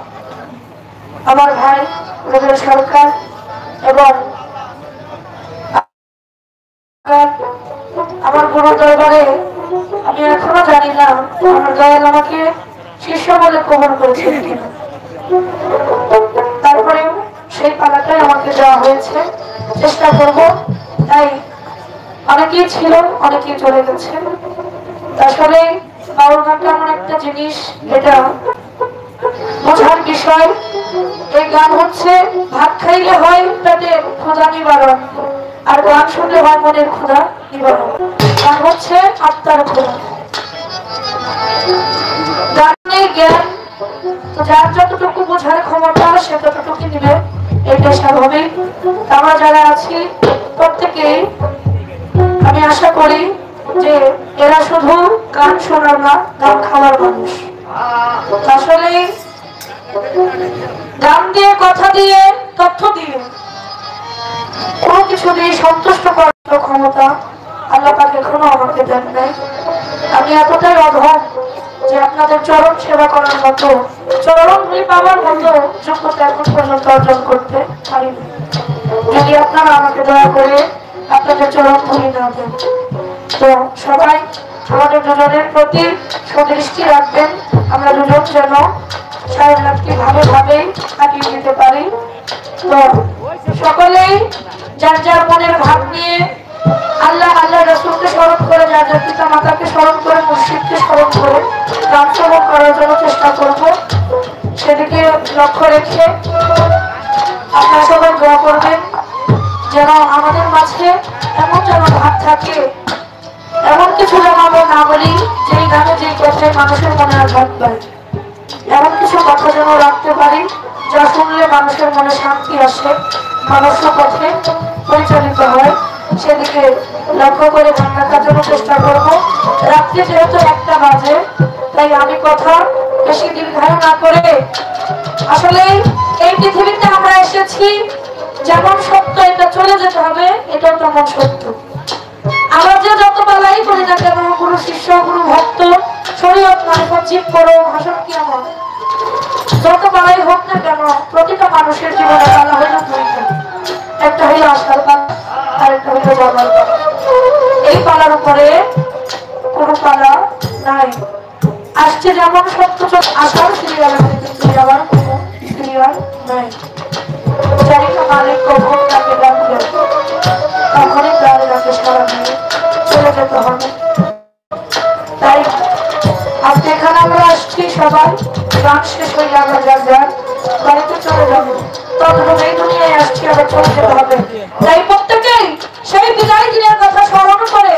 আমার ভাই রবীন্দ্র সরকার, এবং আমার গুরু দরবারে আমি এখনো জানি না আমার দয়াল আমাকে শিষ্য বলে কবুল করেছেন কিনা, তারপরেও সেই পালাটাই আমাকে দেওয়া হয়েছে, চেষ্টা করব। তাই অনেকেই ছিল, অনেকেই চলে গেছে। আসলে বাউল গানটা এমন একটা জিনিস, এটা বোঝার বিষয়। এই গান হচ্ছে ভাত খাইলে হয় পেটের ক্ষুধা নিবারণ, আর গান শুনলে হয় মনের ক্ষুধা নিবারণ। গান হচ্ছে আত্মার ক্ষুধা। গানের জ্ঞান যার যতটুকু বোঝার ক্ষমতা সে ততটুকু নিবে, এটা স্বাভাবিক। আমরা যারা আছি প্রত্যেকেই আমি আশা করি যে এরা শুধু গান শোনার না, গান খাওয়ার মানুষ। আসলে গান দিয়ে, কথা দিয়ে, তথ্য দিয়ে কোনো কিছু দিয়ে সন্তুষ্ট করার ক্ষমতা আল্লাহ পাক এখনো আমাকে দেন নাই। আমি এতটাই অধম যে আপনাদের চরণ সেবা করার মতো, চরণ ধুলি পাওয়ার মতো যোগ্যতা এখন পর্যন্ত অর্জন করতে পারিনি। যদি আপনারা আমাকে দয়া করে আপনাদের চরণ ধুলি না দেন, তো সবাই আমাদের দুজনের প্রতি সদৃষ্টি রাখবেন। আমরা দুজন যেন সারাটি ভালোভাবেই কাটিয়ে দিতে পারি। তো সকলেই যার যার মনের ভাব নিয়ে আল্লাহ আল্লাহ রাসূলকে স্মরণ করে, যার যার পিতা মাতাকে স্মরণ করে, মুর্শিদকে স্মরণ করে গান শ্রবণ করার জন্য চেষ্টা করব। সেদিকে লক্ষ্য রেখে আপনারা সবাই দোয়া করবেন যেন আমাদের মাঝে এমন যেন ভাব থাকে, এমন কিছু যেন আমরা না বলি যেই গানে যেই কথায় মানুষের মনে আঘাত পায়, এমন কিছু কথা যেন রাখতে পারি যা শুনলে মানুষের মনে শান্তি আসে, মানুষ পথে পরিচালিত হয়। সেদিকে লক্ষ্য করে গান রাখার জন্য চেষ্টা করব। রাত্রি যেহেতু 1টা বাজে, তাই আমি কথা বেশি দীর্ঘায়ু না করে, আসলে এই পৃথিবীতে আমরা এসেছি যেমন সত্য এটা চলে যেতে হবে, এটাও তেমন সত্য। আমরা যে যত বেলাই করি না কেন, গুরু শিষ্য, গুরু ভক্ত, শরীয়ত মারফত জীব করো, ভাষণ কিয়ামত, যত বেলাই হোক না কেন, প্রতিটা মানুষের জীবনে পালা হইল দুইটা। একটা হইল আশার পালা, আর একটা হইল যাবার পালা। এই পালার উপরে কোনো পালা নাই। আসছে যেমন সত্য আসার সিরিয়াল, কিন্তু যাবার কোনো সিরিয়াল নাই। জানি না মালিক কখন তাকে ডাকবে, তখনই তার ডাকে সারা দিয়ে চলে যেতে হবে। তাই আজকে এখানে আমরা আসছি, সবাই গান শেষ হয়ে আমরা যার যার বাড়িতে চলে যাবো। তখন এই দুনিয়ায় আসছি, আবার চলে যেতে হবে। তাই প্রত্যেকেই সেই বিদায় দিনের কথা স্মরণ করে,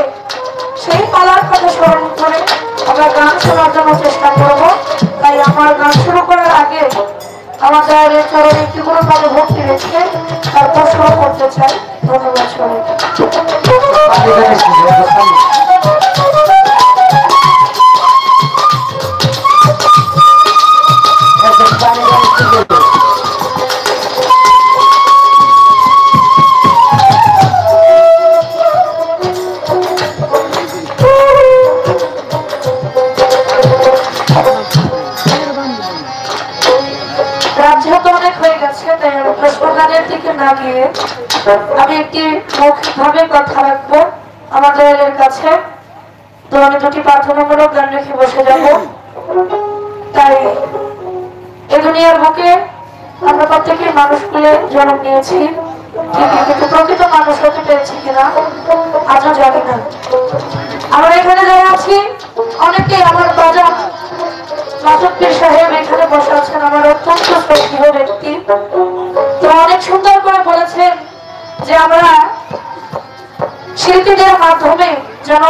সেই পালার কথা স্মরণ করে আমরা গান শোনার জন্য চেষ্টা করবো। তাই আমার গান শুরু করার আগে আমাদের চরণে একটি কোনো ভালো ভক্তি রেখে তারপর শুরু করতে চাই। ধন্যবাদ সবাইকে। আমি একটি মৌখিকভাবে কথা রাখবো আমাদের কাছে। তো আমি দুটি প্রার্থনামূলক গান রেখে বসে যাব। তাই এই দুনিয়ার বুকে আমরা প্রত্যেকে মানুষগুলো জন্ম নিয়েছি, কিন্তু প্রকৃত মানুষ হতে পেরেছি কিনা আজও জানি না। আমরা এখানে যারা আছি অনেকেই আমার বাজার মাসুদ পীর সাহেব এখানে বসে আছেন, আমার অত্যন্ত শ্রদ্ধেয় ব্যক্তি। তো অনেক সুন্দর করে বলেছেন যে আমরা শিল্পীদের মাধ্যমে যেন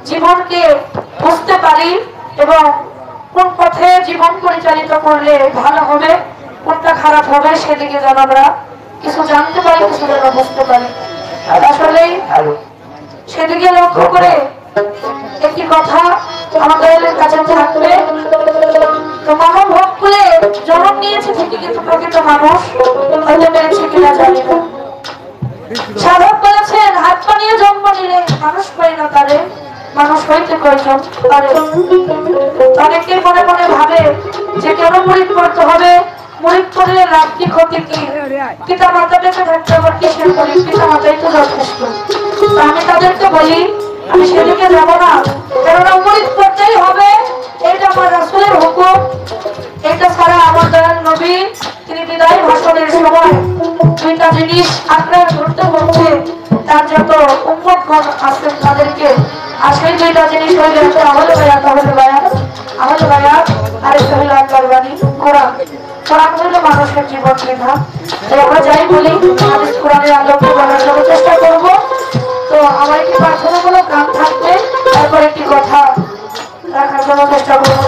জীবনকে বুঝতে পারি, এবং কোন পথে জীবন পরিচালিত করলে ভালো হবে, কোনটা খারাপ হবে, সেদিকে যেন আমরা কিছু জানতে পারি, কিছু যেন বুঝতে পারি। আসলে সেদিকে লক্ষ্য করে একটি কথা আমাদের কাছে থাকবে। তো মানব ভোগ করে জন্ম নিয়েছে ঠিকই, কিন্তু প্রকৃত মানুষ হইতে পেরেছে কিনা জানি না। সাধক বলেছেন, হাত পা নিয়ে জন্ম নিলে মানুষ হয় না তারে, মানুষ হইতে প্রয়োজন পারে। অনেকে মনে মনে ভাবে যে কেন মুরিদ করতে হবে, মুরিদ করলে লাভ কি ক্ষতি কি, পিতা মাতা বেঁচে থাকতে আবার কিসের মুরিদ, পিতা মাতাই তো যথেষ্ট। আমি তাদেরকে বলি আমি সেদিকে যাবো না, কেননা মুরিদ করতেই হবে, এটা আমার রাসূলের হুকুম। এটা ছাড়া আমার দয়াল নবী তিনি বিদায় ভাষণের সময় দুইটা জিনিস আঁকড়ে ধরতে হচ্ছে, তার যত উম্মতগণ আছেন তাদেরকে। আর সেই দুইটা জিনিস হইলে আহলে বায়াত, আহলে বায়াত, আহলে বায়াত আর সহিহ আল্লাহর বাণী কোরআন। কোরআন হইল মানুষের জীবন বিধান। তো আমরা যাই বলি হাদিস কোরআনের আলোকে বলার জন্য চেষ্টা করব। তো আমার একটি প্রার্থনামূলক গান থাকবে, তারপর একটি কথা রাখার জন্য চেষ্টা করবো।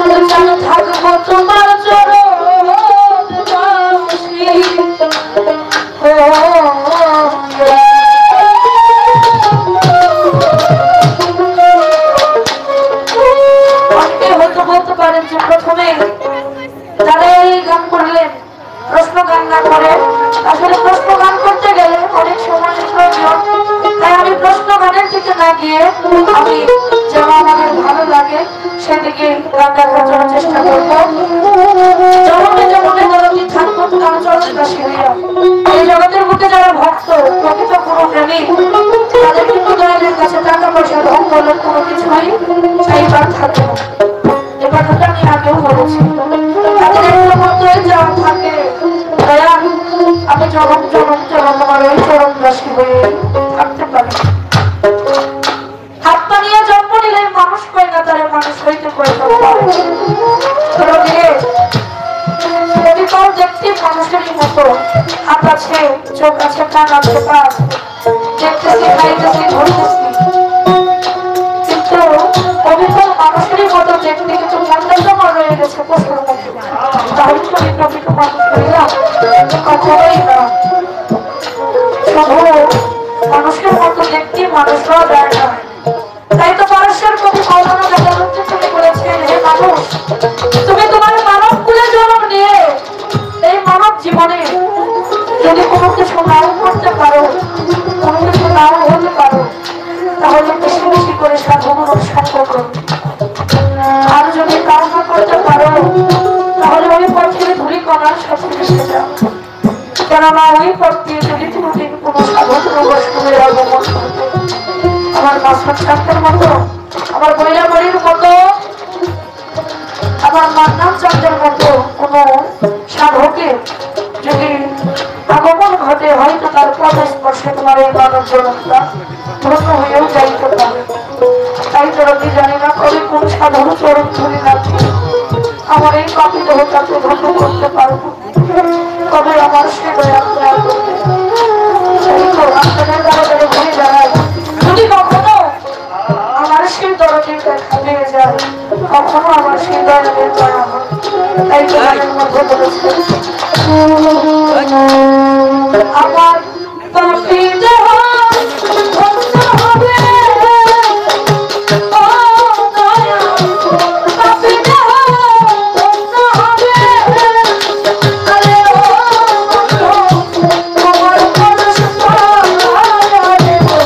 আমি জনমে থাকবো তোমার চরণ বাসি। অনেকে হয়তো বলতে পারেন যে প্রথমে যারা এই গান করলেন প্রশ্ন গান না করে, আসলে প্রশ্ন গান করতে গেলে অনেক সময়ের প্রয়োজন। তাই আমি প্রশ্ন গানের দিকে না গিয়ে আমি যেমন আমাদের ভালো লাগে সেদিকে গান দেখার জন্য চেষ্টা করবো। জগতে জগতে দরদি থাকবো তোমার চরণবাসী হইয়া। এই জগতের বুকে যারা ভক্ত, প্রকৃত কোনো প্রেমী, তাদের কিন্তু দয়ালের কাছে টাকা পয়সা ধন বলে কোনো কিছুই চাইবার থাকে না। এ কথাটা আমি আগেও বলেছি। তাদের একটা মতই যা থাকে, দয়া আমি জনম জনম জনম আমার ওই চরণবাসী হয়ে থাকতে পারি। হাত পা নিয়ে জন্ম নিলে মানুষ হয় না তারা, মানুষ হইতে প্রয়োজন পারে। দেখতে মানুষেরই মতো, হাত আছে, চোখ আছে, কান আছে, পা আছে, দেখতেছি, খাইতেছি, ধরতেছি, কিন্তু পবিত্র মানুষেরই মতো দেখতে, কিন্তু মনটা জমা রয়ে গেছে পশুর মতো। তাহলে তো এই পবিত্র মানুষ হইলাম কখনোই না। শুধু মানুষের মতো দেখতে মানুষরাও যায় না। তাই তো মানুষের প্রতি কল্পনা দেখা হচ্ছে, তুমি বলেছেন হে মানুষ, তুমি তোমার মানব কুলে জন্ম নিয়ে এই মানব জীবনে যদি কোনো কিছু নাও করতে পারো, কোনো কিছু নাও হতে পারো, তাহলে বেশি বেশি করে সাধুগুলোর সঙ্গ করো। আর যদি তাও না করতে পারো, তাহলে ওই পথ থেকে ধুলি করার সাথে মিশে যাও। কেননা ওই পথ দিয়ে যদি কোনোদিন কোনো সাধক বৈষ্ণবের আগমন করবে, আমার মাসুদ চাঁদের মতো, আমার বৈরাবাড়ির মতো, আমার মান্নান চাঁদের মতো কোন সাধকের যদি আগমন ঘটে, হয়তো তার পদ স্পর্শে তোমার এই মানব জনতা ধন্য হয়েও যাইতে পারে। তাই চরণটি জানি না কবে কোন সাধন চরণ ধরে রাখি আমার এই পাপি দেহটাকে ধন্য করতে পারবো, কবে আমার সে দয়া দয়া করবে। সেই তো আপনাদের দ্বারা দ্বারা ঘুরে দাঁড়ায়, যদি কখনো আমার সেই দরদের দেখা পেয়ে যায়, কখনো আমার সেই দয়ালের দয়া হয়। তাই দয়ালের মধ্যে বলেছে আমার পাপি দেহ ধন্য হবে, ও দয়া পাপি দেহ ধন্য হবে। আরে ও তোমার পরশ পারে তোমার চরণ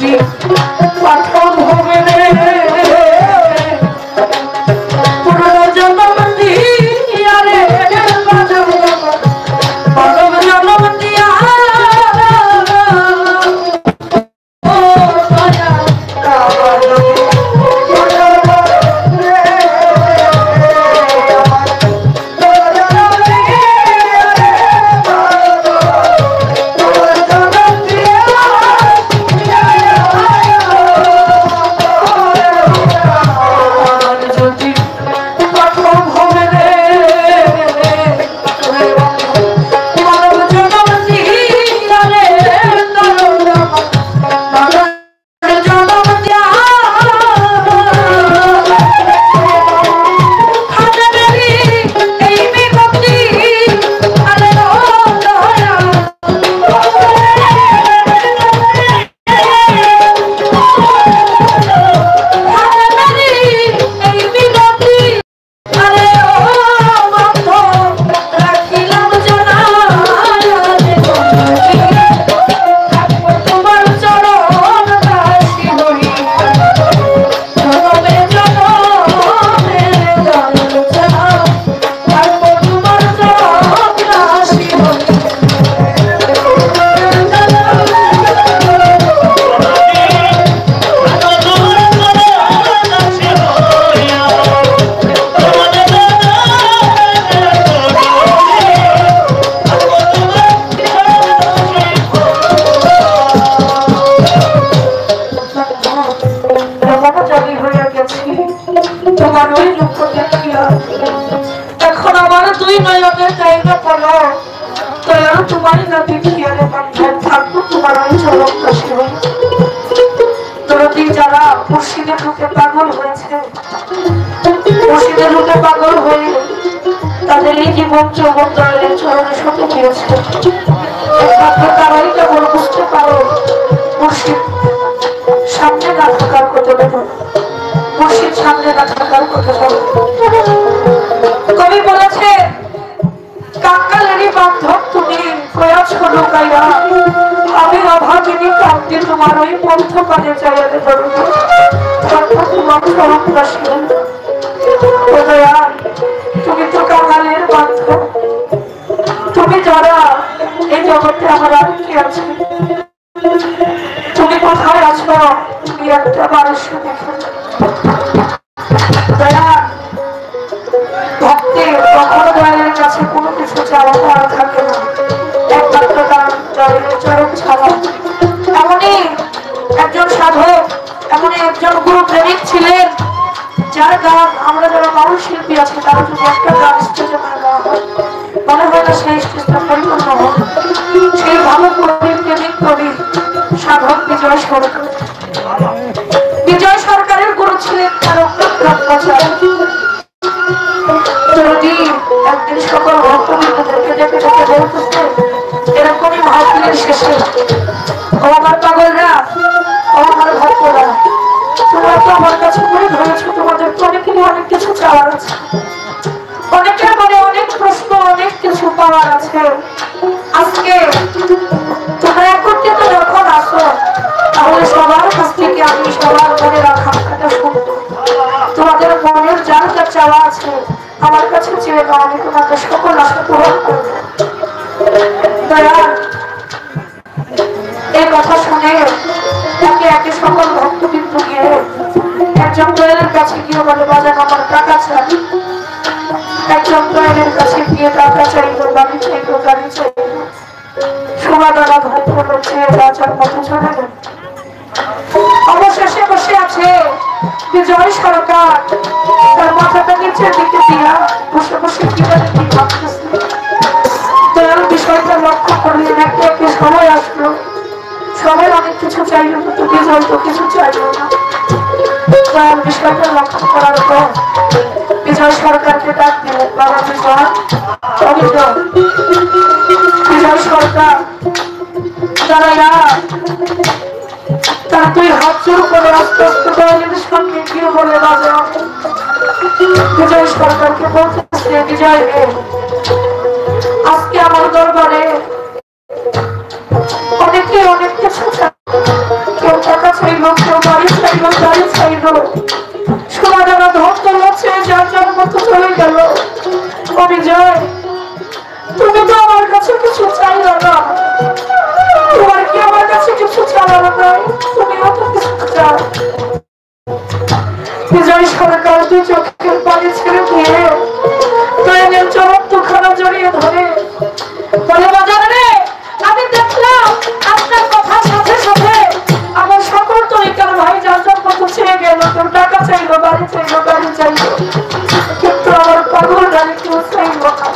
যদি পাথর হবে রে পুরো জন্ম দিয়া রে মানব জন্ম দিয়া এখন আমার দুই নয়নের জায়গা পড়ো তো তোমার নাতি খেয়ালে বান্ধব থাকবো তোমার ওই ঝলক কাশি দরদি যারা মুর্শিদের রূপে পাগল হয়েছে মুর্শিদের রূপে পাগল হয়ে তাদের এই জীবন যৌবন দলের চরণে সঁপে দিয়েছে একমাত্র তারাই কেবল বুঝতে পারো মুর্শিদ সামনে না থাকার কথা দেব মুর্শিদ সামনে না থাকার কথা বলো কবি বলেছে কাঙ্গালেরই বান্ধব তুমি প্রয়াস লুকাইয়া আমি অভাবিনী কান্তি তোমার ওই পন্থ পানে চাইলে ধরো তোমার স্বরূপ রাশি তুমি তো কাঙ্গালের বান্ধব তুমি যারা এই জগতে আমার আর কি আছে তুমি কোথায় আছো তুমি একটা মানুষ দেখে ভক্তের কখনো দয়ালের কাছে কোনো কিছু চাওয়া পাওয়া থাকে না একমাত্র তার দয়ালের চরণ ছাড়া এমনই একজন সাধক এমনই একজন গুরু প্রেমিক ছিলেন যার গান আমরা যারা বাউল শিল্পী আছি তারা যদি একটা গান স্টেজে গাওয়া হয় মনে হয় না সেই স্টেজটা পরিপূর্ণ হয় সেই ভালো কবি প্রেমিক কবি সাধক বিজয় সরকার বিজয় সরকারের গুরু ছিলেন তার যদি একদিন সকল ভক্তবৃন্দদেরকে ডেকে ডেকে বলতেছে এরকমই মাহফিলের শেষে ও আমার পাগলরা ও আমার ভক্তরা তোমরা তো আমার কাছে করে ধরেছো তোমাদের তো অনেকেরই অনেক কিছু চাওয়ার আছে অনেকের মনে অনেক প্রশ্ন অনেক কিছু পাওয়ার আছে আজকে তোমরা একত্রিত যখন আসো তাহলে সবার কাছ থেকে আমি সবার মনে রাখা কথা শুনবো তোমাদের মনের যার যা চাওয়া আছে আমার কাছে চেয়ে নাও আমি তোমাকে সকল আশা পূরণ করবো দয়াল এই কথা শুনে একে একে সকল ভক্তবৃন্দ গিয়ে একজন দয়ালের কাছে গিয়ে বলে বাজান আমার টাকা চাই একজন দয়ালের কাছে গিয়ে টাকা চাইবো বাড়ি চাইবো গাড়ি চাইবো সোনা দানা ভক্ত হচ্ছে রাজার মতো চলে গেল অবশেষে বসে আছে বিজয় সরকার তার মাথাটা নিচের দিকে দিয়া বসে বসে কি ভাবতেছে দয়াল বিষয়টা লক্ষ্য করলেন একে একে সবাই আসলো সবাই অনেক কিছু চাইল কিন্তু বিজয় তো কিছু চাইল না দয়াল বিষয়টা লক্ষ্য করার পর বিজয় সরকারকে ডাক দিল বাবা বিজয় বিজয় সরকার দাঁড়াইয়া তার দুই হাত শুরু করে আস্তে আস্তে দয়ালের সামনে গিয়ে বলে বাজা বিজয় সরকারকে বলতেছে বিজয় আজকে আমার দরবারে অনেকে অনেক কিছু কেউ টাকা বিজয় সরকার দুই চোখের পানি ছেড়ে দিয়ে দয়ালের চরম দুখানা জড়িয়ে ধরে বলে বাজার রে, আমি দেখলাম আপনার কথার সাথে সাথে আমার সকল তরিকার ভাই যার মতো ছেড়ে গেল, তোর টাকা চাইলো, বাড়ি চাইলো, গাড়ি চাইলো, কিন্তু আমার পাগল গাড়ি কেউ চাইলো না।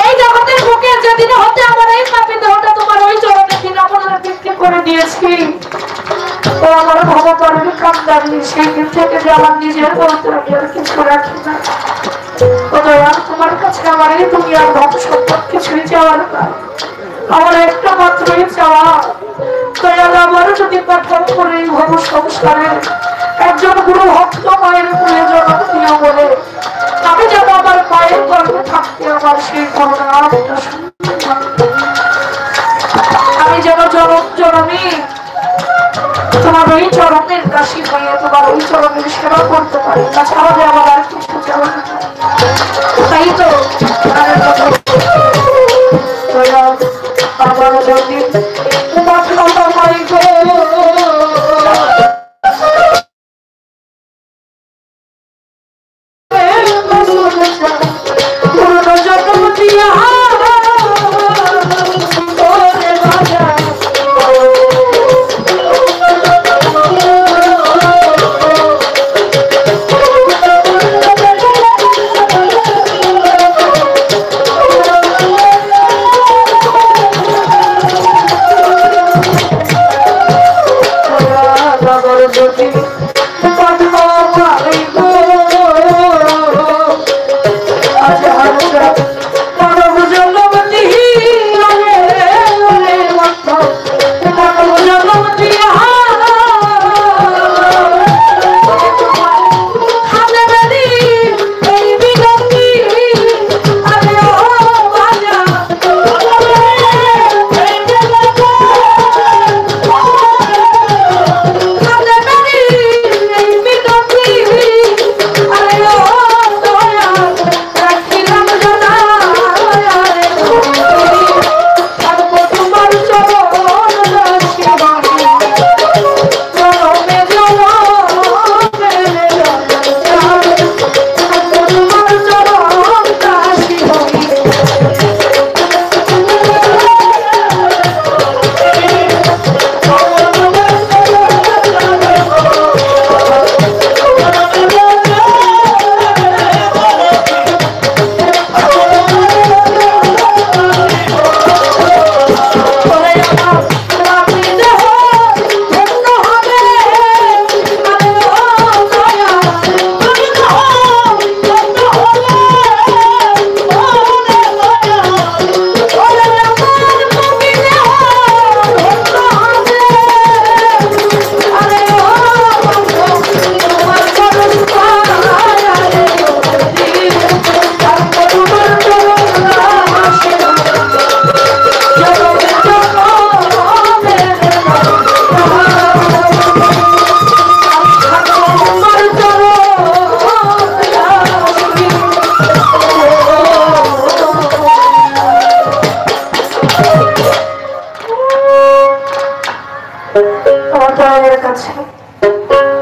এই জগতের বুকে যেদিন হতে আমার এই পাপি দেহটা তোমার ওই চরণে দিন আমরা বিক্রি করে দিয়েছি, ও আমার ভগবানের কামদারি, সেই দিন থেকে যে আমার নিজের বলতে আমি আর কিছু রাখি না। ও দয়া, তোমার কাছে আমার এই দুনিয়ার ধন সম্পদ কিছুই চাওয়ার না, আমার একটা মাত্রই চাওয়া, দয়াল আমারও যদি পাঠান করে এই ভব সংসারে একজন গুরু ভক্ত মায়ের কুলে জন্ম দিও বলে আমি যেন আমার মায়ের গর্ভে থাকতে আমার সেই করুণা আমি যেন জনম জনমী তোমার ওই চরণের দাসী হয়ে তোমার ওই চরণের সেবা করতে পারি, তাছাড়া যে আমার আর কিছু চাওয়া না। তাই তো আমার যদি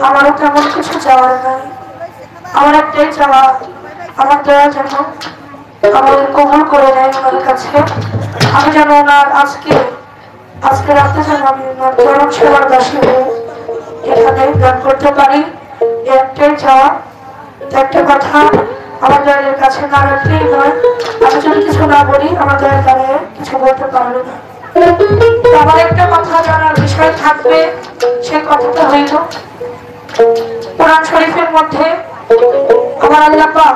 আমারও তেমন কিছু চাওয়ার নাই, আমার একটাই চাওয়া আমার দয়া যেন আমাকে কবুল করে নেয় ওনার কাছে, আমি যেন ওনার আজকে রাতে যেন আমি ওনার চরণ সেবার দাসী হয়ে এখানে গান করতে পারি, একটাই চাওয়া। একটা কথা আমার দয়ালের কাছে না রাখলেই নয়, আমি যদি কিছু না বলি আমার দয়াল দাঁড়িয়ে কিছু বলতে পারবে না। আমার একটা কথা জানার বিষয় থাকবে, সেই কথাটা হইল কোরআন শরীফের মধ্যে আমার আল্লাহ পাক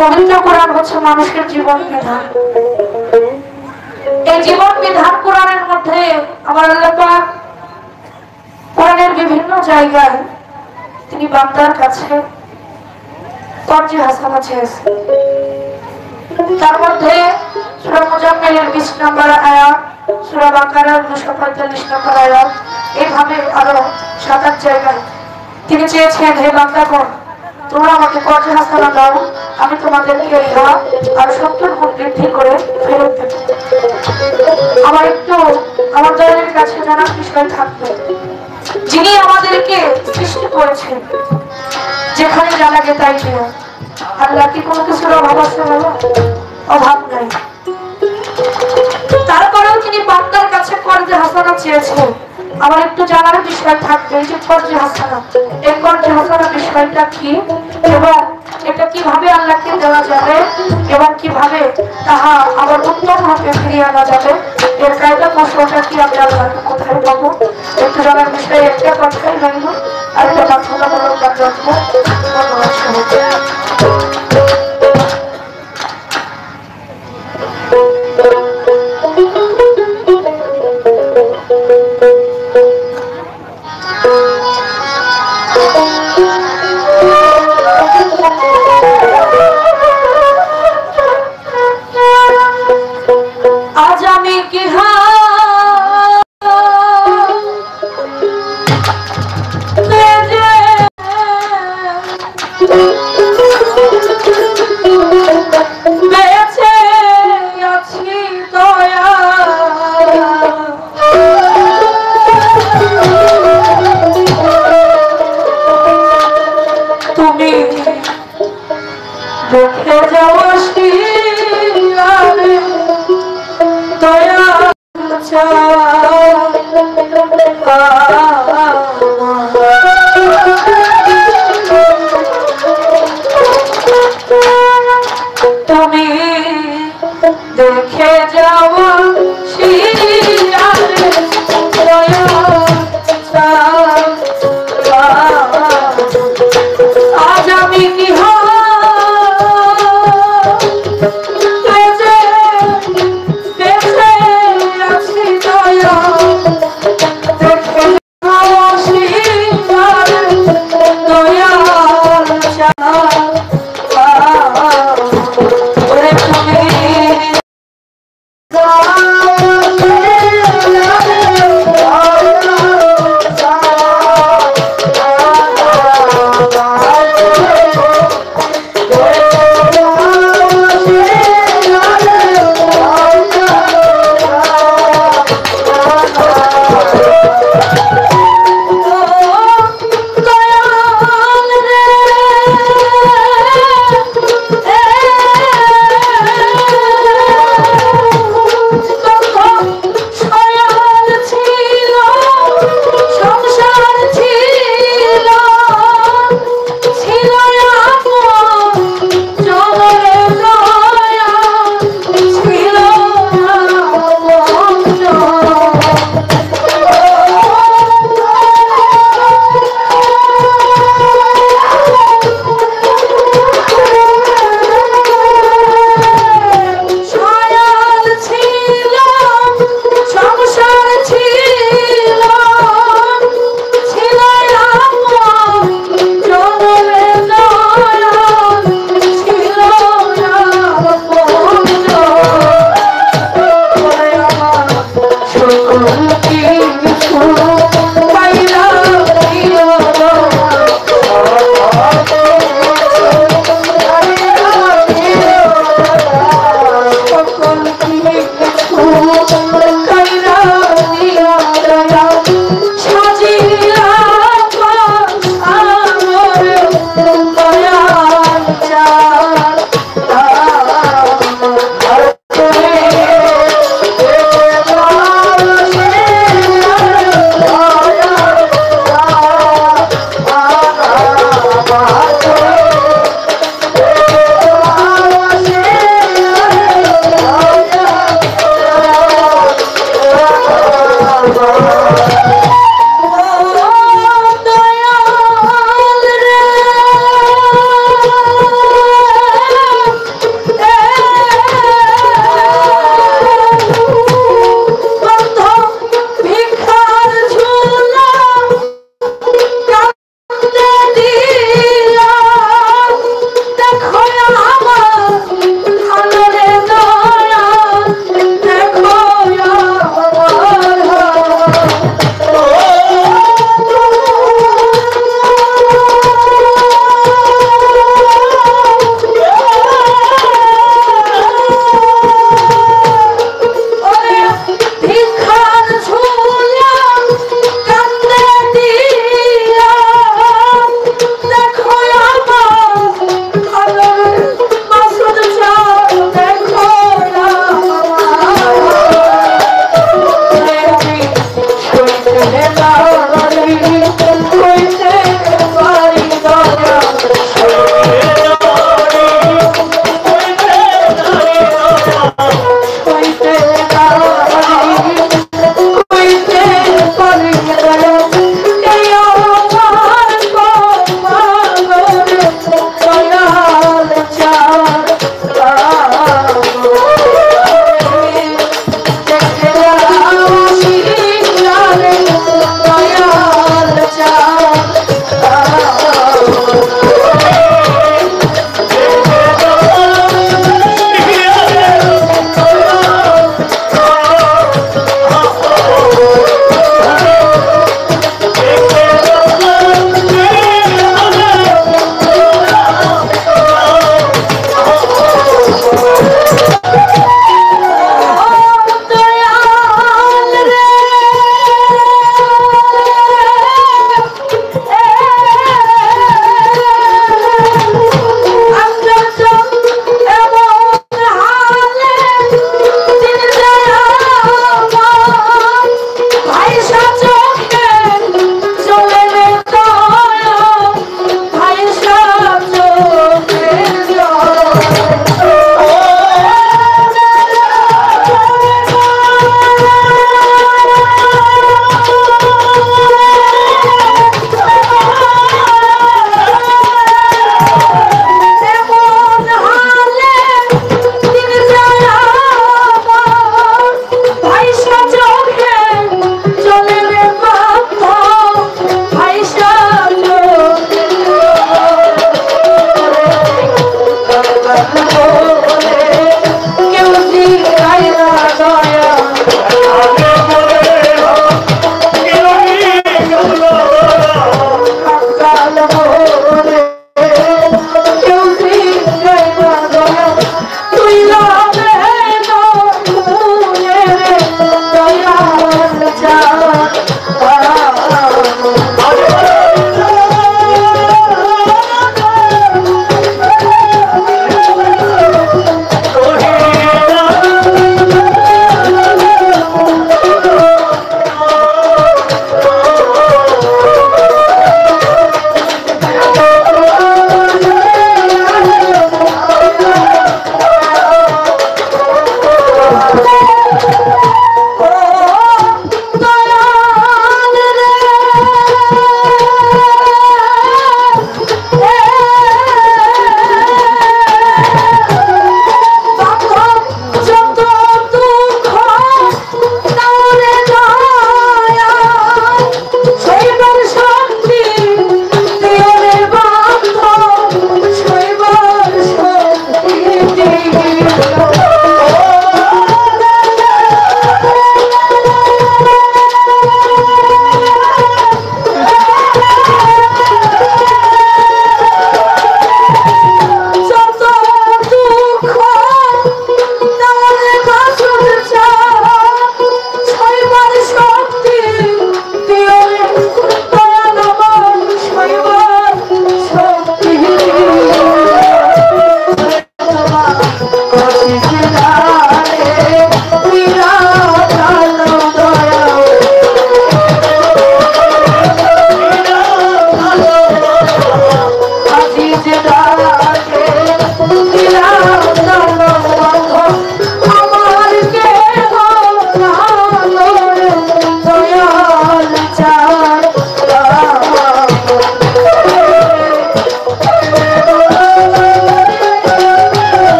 পবিত্র কোরআন হচ্ছে মানুষের জীবন বিধান। এই জীবন বিধান কোরআনের মধ্যে আমার আল্লাহ পাক কোরআনের বিভিন্ন জায়গায় তিনি বান্দার কাছে তরজি হাসানা চেয়েছেন। তার মধ্যে সূরা মুজাম্মিলের 20 নম্বর আয়াত, সূরা বাকারার 245 নম্বর আয়াত, এইভাবে আরো 7-8 জায়গায় তিনি চেয়েছেন, হে বান্দাগণ তোমরা আমাকে তরজি হাসানা দাও, আমি তোমাদেরকে ইহা আর 70 গুণ বৃদ্ধি করে ফেরত দেব। আমার দয়ালের কাছে জানার বিষয় থাকবে যিনি আমাদেরকে সৃষ্টি করেছেন, যেখানে যা লাগে তাই দিও। আল্লাহ কি কোনো কিছুর অভাব আছে? অভাব নাই। তারপরেও তিনি বান্দার কাছে কর্জে হাসানা চেয়েছেন। আমার একটু জানার বিষয় থাকবে যে কর্জে হাসানা, এই কর্জে হাসানা বিষয়টা কি এবং এটা কিভাবে আল্লাহকে দেওয়া যাবে এবং কিভাবে তাহা আবার উত্তম ভাবে ফিরিয়ে আনা যাবে, এর কায়দা কৌশলটা কি আমি আল্লাহকে কোথায় পাবো? একটু জানার বিষয়ে একটা কথাই রইল, আর একটা বাধ্যতামূলক গান রাখবো। আজ আমি কি বেঁচে আছি দয়া, তুমি দেখে যাওয়া দয়া তুমি দেখে যাওয়া আজ আমি কি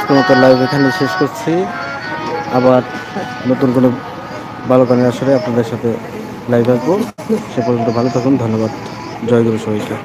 আজকের মতো লাইভ এখানে শেষ করছি। আবার নতুন কোনো ভালো গানের আসরে আপনাদের সাথে লাইভ আসবো। সে পর্যন্ত ভালো থাকুন। ধন্যবাদ। জয় গুরু সবাইকে।